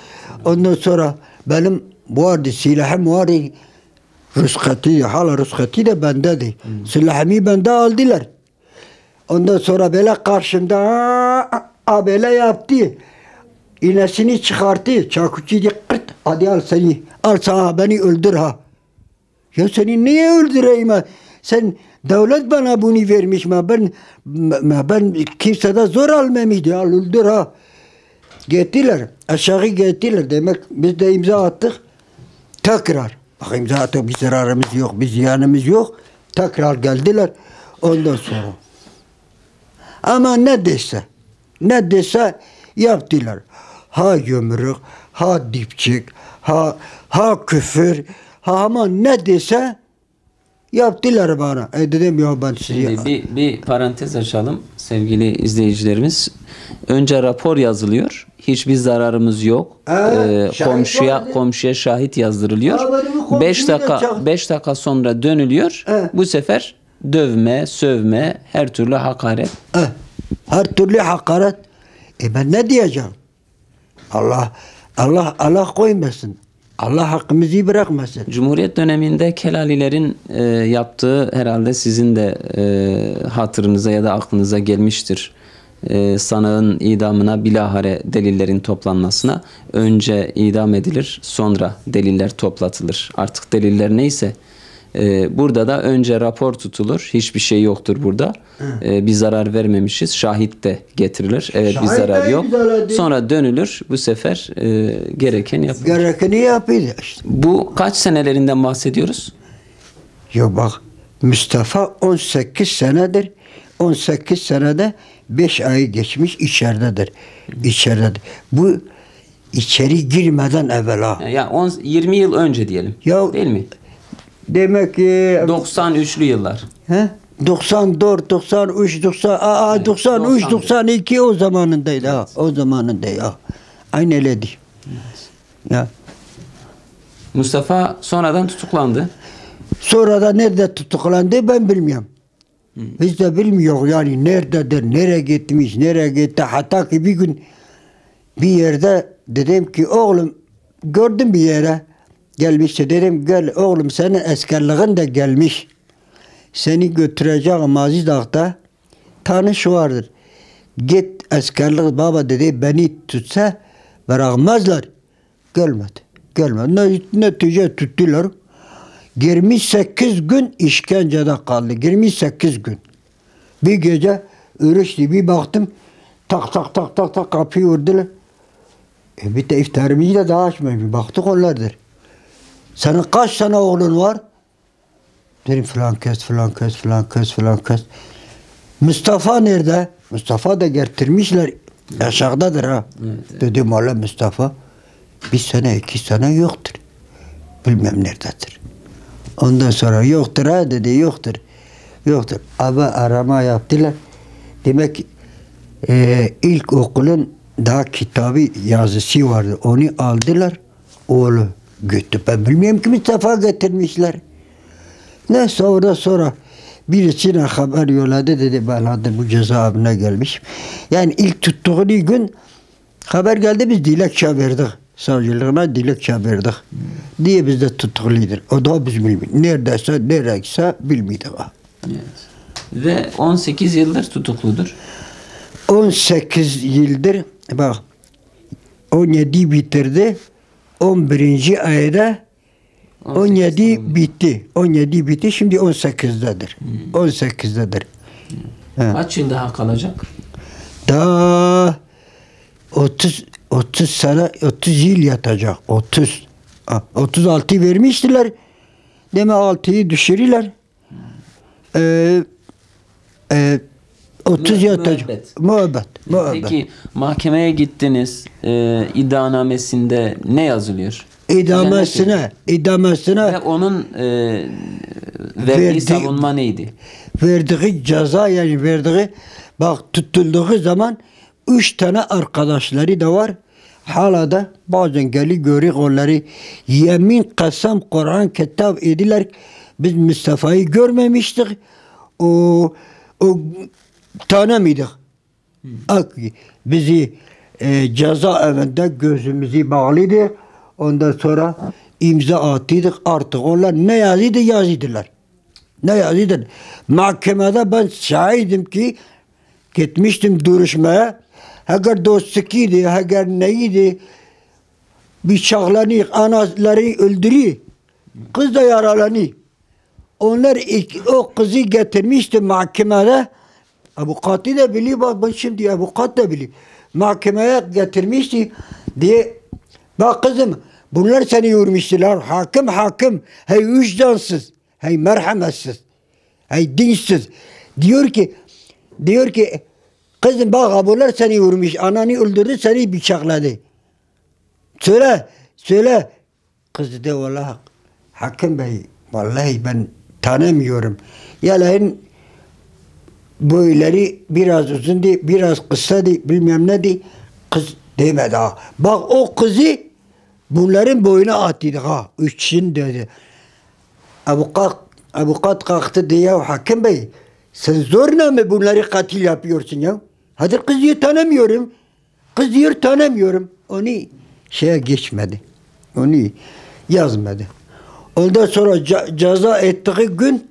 Ondan sonra benim vardı silahım vardı. Hala ruhsatı da bendedir. Silahımı bende aldılar. Ondan sonra böyle karşımda böyle yaptı. İğnesini çıkarttı. Çakıcıydı kırt. Hadi al seni. Al sana beni öldür ha. Ya seni niye öldüreyim ha? Sen devlet bana bunu vermiş mi? Ben kimseden zor almamıştı. Al öldür ha. Gittiler. Aşağı gittiler. Demek biz de imza attık. Tekrar. Bak imza attık. Bir zararımız yok. Bir ziyanımız yok. Tekrar geldiler. Ondan sonra. Ama ne dese yaptılar. Ha yumruk, ha dipçik, ha küfür, ama ne dese yaptılar bana. Dedim ya ben size... Bir parantez açalım sevgili izleyicilerimiz. Önce rapor yazılıyor. Hiçbir zararımız yok. Komşuya şahit yazdırılıyor. 5 dakika sonra dönülüyor. Bu sefer dövme, sövme, her türlü hakaret. Her türlü hakaret. Ben ne diyeceğim? Allah koymasın. Allah hakkımızı bırakmasın. Cumhuriyet döneminde Kelalilerin yaptığı herhalde sizin de hatırınıza ya da aklınıza gelmiştir. Sanığın idamına bilahare delillerin toplanmasına önce idam edilir, sonra deliller toplatılır. Artık deliller neyse burada da önce rapor tutulur. Hiçbir şey yoktur burada. Bir zarar vermemişiz. Şahit de getirilir. Evet, bir zarar yok. Sonra dönülür. Bu sefer gereken yapılır. Gerekeni yapıyor işte. Bu kaç senelerinden bahsediyoruz? Ya bak Mustafa 18 senedir. 18 senede 5 ay geçmiş içeridedir. Bu içeri girmeden evvel ha. Ya 20 yıl önce diyelim. Ya, değil mi? Demek ki 93'lü yıllar. He? 94, 93, 93, 92 o zamanındaydı. Evet. O zamanındaydı. Aynı öyleydi. Evet. Ya. Mustafa sonradan tutuklandı. Sonra da nerede tutuklandı ben bilmiyorum. Biz de bilmiyoruz yani nerededir, nereye gitmiş, nereye gitti. Hatta ki bir gün bir yerde dedim ki oğlum gördüm bir yere gelmişti. Dedim gel oğlum senin askerliğin de gelmiş. Seni götüreceğim Mazidağ'da tanış vardır. Git askerlik baba dedi beni tutsa bırakmazlar. Gelmedi. Netice tuttular. 28 gün işkencede kaldı. 28 gün. Bir gece örüştü. Bir baktım tak kapıyı vurdular. Bir de iftarımızı da daha açmayın. Baktık onlardır. Senin kaç tane oğlun var? Dedim falan kes. Mustafa nerede? Mustafa da getirmişler. Aşağıdadır ha. Evet. Dedim valla Mustafa bir sene 2 sene yoktur. Bilmem nerededir. Ondan sonra yoktur ha dedi yoktur. Ama arama yaptılar. Demek ilk okulun daha kitabı yazısı vardı. Onu aldılar. Oğlu götü. Ben bilmiyorum ki Mustafa getirmişler. Neyse sonra birisine haber yolladı dedi ben hadi bu cezaevine gelmişim. Yani ilk tuttuğu gün Haber geldi biz dilekçe verdik. Savcılığına dilekçe verdik. Diye biz de tutukludur. O da biz bilmiyoruz. Neredeyse nereyse bilmiyorduk. Evet. Ve 18 yıldır tutukludur. 18 yıldır bak 17 bitirdi. 11. ayda 17 bitti. 17 bitti. Şimdi 18'dedir. 18'dedir. Kaç yıl daha kalacak? Daha 30 sene 30 yıl yatacak. 36 vermiştiler. Deme 6'yı düşürürler. 30 yatacak. Müebbet. Peki mahkemeye gittiniz. İddianamesinde ne yazılıyor? İdamesine Ve onun verdiği savunma neydi? verdiği ceza yani verdiği bak tutulduğu zaman 3 tane arkadaşları da var. Hala da bazen gelip görüyor onları yemin kasam Kur'an kitap ediler. Biz Mustafa'yı görmemiştik. O tanımıyorduk. Bizi ceza evinde gözümüzü bağlıydı. Ondan sonra imza attıydık. Artık onlar ne yazıydılar. Ne yazıydılar. Mahkemede ben şahidim ki gitmiştim duruşmaya. Eğer dostlukiydi, eğer neydi bıçaklanıyor, anaları öldürüyor. Kız da yaralanıyor. Onlar o kızı getirmişti mahkemede. Avukatı da biliyor, bak şimdi avukat da biliyor. Mahkemeye getirmişti diye. Bak kızım, bunlar seni vurmuşlar. Hakim, hey vicdansız, hey merhametsiz, hey dinsiz. Diyor ki, kızım bak bunlar seni vurmuş, ananı öldürdü, seni bıçakladı. Söyle. Kız de vallahi hakim bey, vallahi ben tanımıyorum. Yalan boyları biraz uzundu, biraz kısadı, bilmem neydi. Kız demedi ha. Bak o kızı bunların boyuna attıydı ha. Üçün dedi. Avukat kalktı diye hakim bey sen zorla mı bunları katil yapıyorsun ya? Hadi kız diyor tanımıyorum. Kız diyor tanımıyorum. Onu şeye geçmedi. Onu yazmadı. Ondan sonra ceza ettiği gün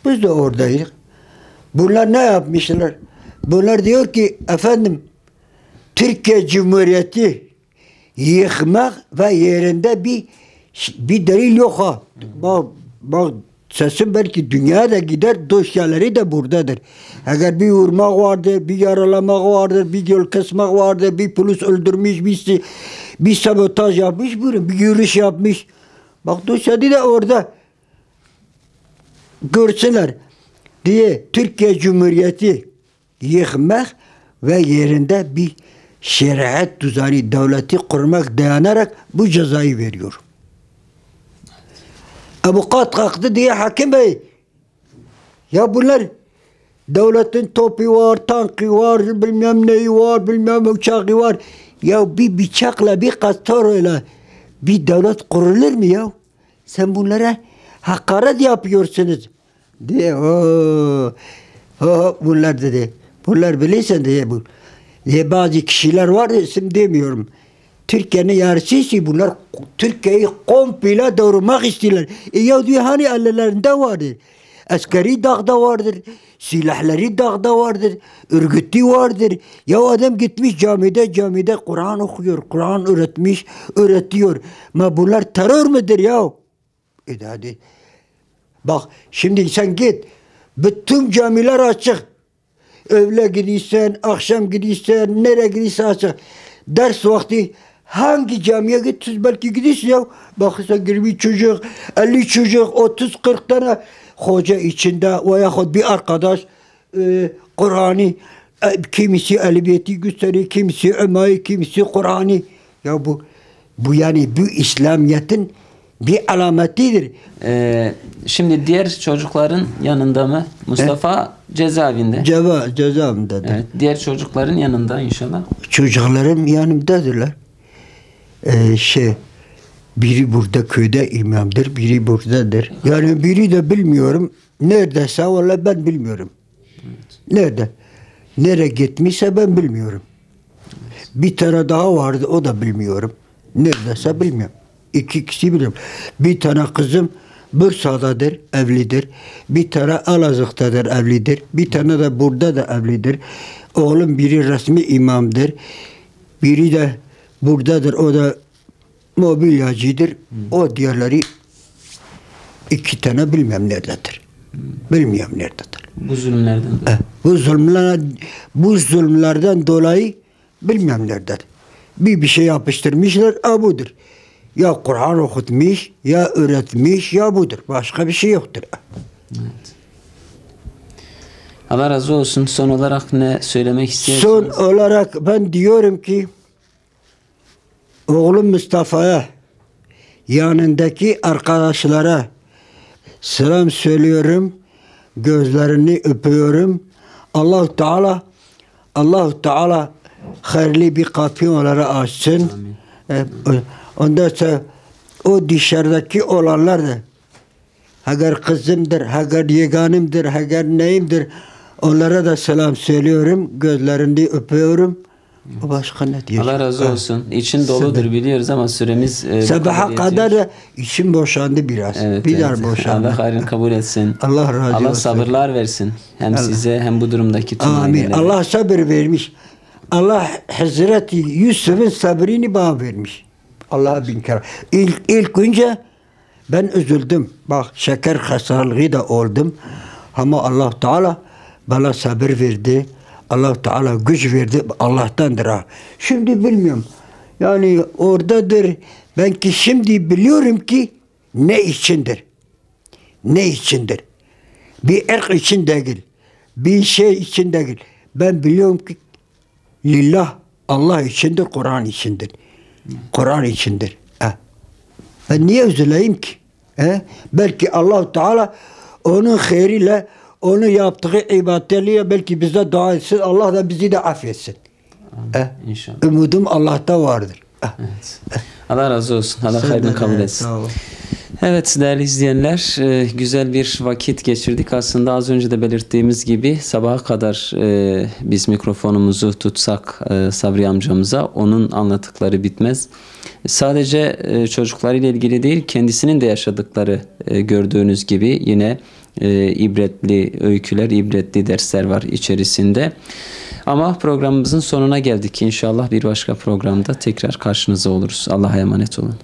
biz de oradaydık. Bunlar ne yapmışlar? Bunlar diyor ki efendim Türkiye Cumhuriyeti yıkmak ve yerinde bir delil yok ha. Bak sesim belki dünyada gider, dosyaları da buradadır. Eğer bir vurmak vardır, bir yaralamak vardır, bir yol kesmek vardır, bir polis öldürmüş, bir sabotaj yapmış, bir yürüyüş yapmış. Bak dosyada da orada görsünler diye Türkiye Cumhuriyeti yıkmak ve yerinde bir şeriat düzeni devleti kurmak dayanarak bu cezayı veriyor. Avukat kalktı diye hakim bey ya bunlar devletin topu var, tankı var, bilmem neyi var, bilmem uçağı var. Ya bir bıçakla, bir kastorla bir devlet kurulur mu ya? Sen bunlara hakaret yapıyorsunuz diye. Bunlar dedi. Bunlar bilirsen diye bazı kişiler var isim demiyorum. Türkiye'nin yarısı bunlar Türkiye'yi komple doğurmak istiyorlar. Ya diyor hani ellerinde vardır. Askeri dağda vardır. Silahları dağda vardır. Örgütü vardır. Ya adam gitmiş camide Kur'an okuyor. Kur'an öğretiyor. Ama bunlar terör müdür ya? Hadi. Bak şimdi sen git. Bütün camiler açık. Öğle gidiyorsan, akşam gidiyorsan, nereye gidiyorsan açık. Ders vakti hangi camiye gidiyorsun belki gidiyorsun ya. Bakırsan 20 çocuk, 50 çocuk, 30-40 tane hoca içinde veyahut bir arkadaş Kur'an'ı kimisi elbiyeti gösteriyor, kimisi Ümayı, kimisi Kur'an'ı. Ya bu yani bu İslamiyet'in bir alametidir. Şimdi diğer çocukların yanında mı? Mustafa cezaevinde. Cezaevindedir. Evet, diğer çocukların yanında inşallah. Çocuklarım yanımdadırlar. Biri burada köyde imamdır, biri buradadır. Yani biri de bilmiyorum. Neredeyse vallahi ben bilmiyorum. Evet. Nereye gitmişse ben bilmiyorum. Bir tane daha vardı, o da bilmiyorum. Neredeyse bilmiyorum. İki kişi biliyorum. Bir tane kızım Bursa'dadır, evlidir. Bir tane Elazığ'dadır, evlidir. Bir tane de burada da evlidir. Oğlum biri resmi imamdır. Biri de buradadır, o da mobilyacıdır. O diğerleri iki tane bilmem nerededir. Bilmiyorum nerededir. Bu zulümlerden dolayı. Bu zulümlerden dolayı bilmem nerededir. Bir şey yapıştırmışlar, budur. Ya Kur'an okutmuş, ya öğretmiş, ya budur. Başka bir şey yoktur. Evet. Allah razı olsun. Son olarak ne söylemek istiyorsunuz? Son olarak ben diyorum ki oğlum Mustafa'ya, yanındaki arkadaşlara selam söylüyorum. Gözlerini öpüyorum. Allah Teala hayırlı bir kapı onlara açsın. Ondan sonra o dışarıdaki olanlar da eğer kızımdır, eğer yeganımdır, eğer neyimdir, onlara da selam söylüyorum. Gözlerini öpüyorum. O başka ne diyeceğim? Allah razı olsun. İçin doludur biliyoruz ama süremiz sabaha kadar da içim boşandı biraz. Evet, bir evet. daha boşandı. Allah hayrını kabul etsin. Allah razı olsun. Allah sabırlar versin. Hem size hem bu durumdaki tüm Amin. ailelere. Allah sabır vermiş. Allah Hazreti Yusuf'un sabrını bana vermiş. Allah'a bin kere. İlk önce ben üzüldüm. Bak şeker hastalığı da oldum. Ama Allah Teala bana sabır verdi. Allah Teala güç verdi. Allah'tandır ha. Şimdi bilmiyorum. Yani oradadır. Ben ki şimdi biliyorum ki ne içindir. Ne içindir. Bir ırk için değil. Bir şey için değil. Ben biliyorum ki lillah, Allah içindir, Kur'an içindir. Kur'an içindir. Ben niye üzüleyim ki? Belki Allah Teala onun hayriyle, onun yaptığı ibadetiyle belki bize dua etsin. Allah da bizi de affetsin. İnşallah. Umudum Allah'ta vardır. Evet. Allah razı olsun. Allah hayrını kabul etsin. Sağ ol. Evet değerli izleyenler, güzel bir vakit geçirdik. Aslında az önce de belirttiğimiz gibi sabaha kadar biz mikrofonumuzu tutsak Sabri amcamıza onun anlattıkları bitmez. Sadece çocuklarıyla ilgili değil, kendisinin de yaşadıkları gördüğünüz gibi yine ibretli öyküler, ibretli dersler var içerisinde. Ama programımızın sonuna geldik. İnşallah bir başka programda tekrar karşınızda oluruz. Allah'a emanet olun.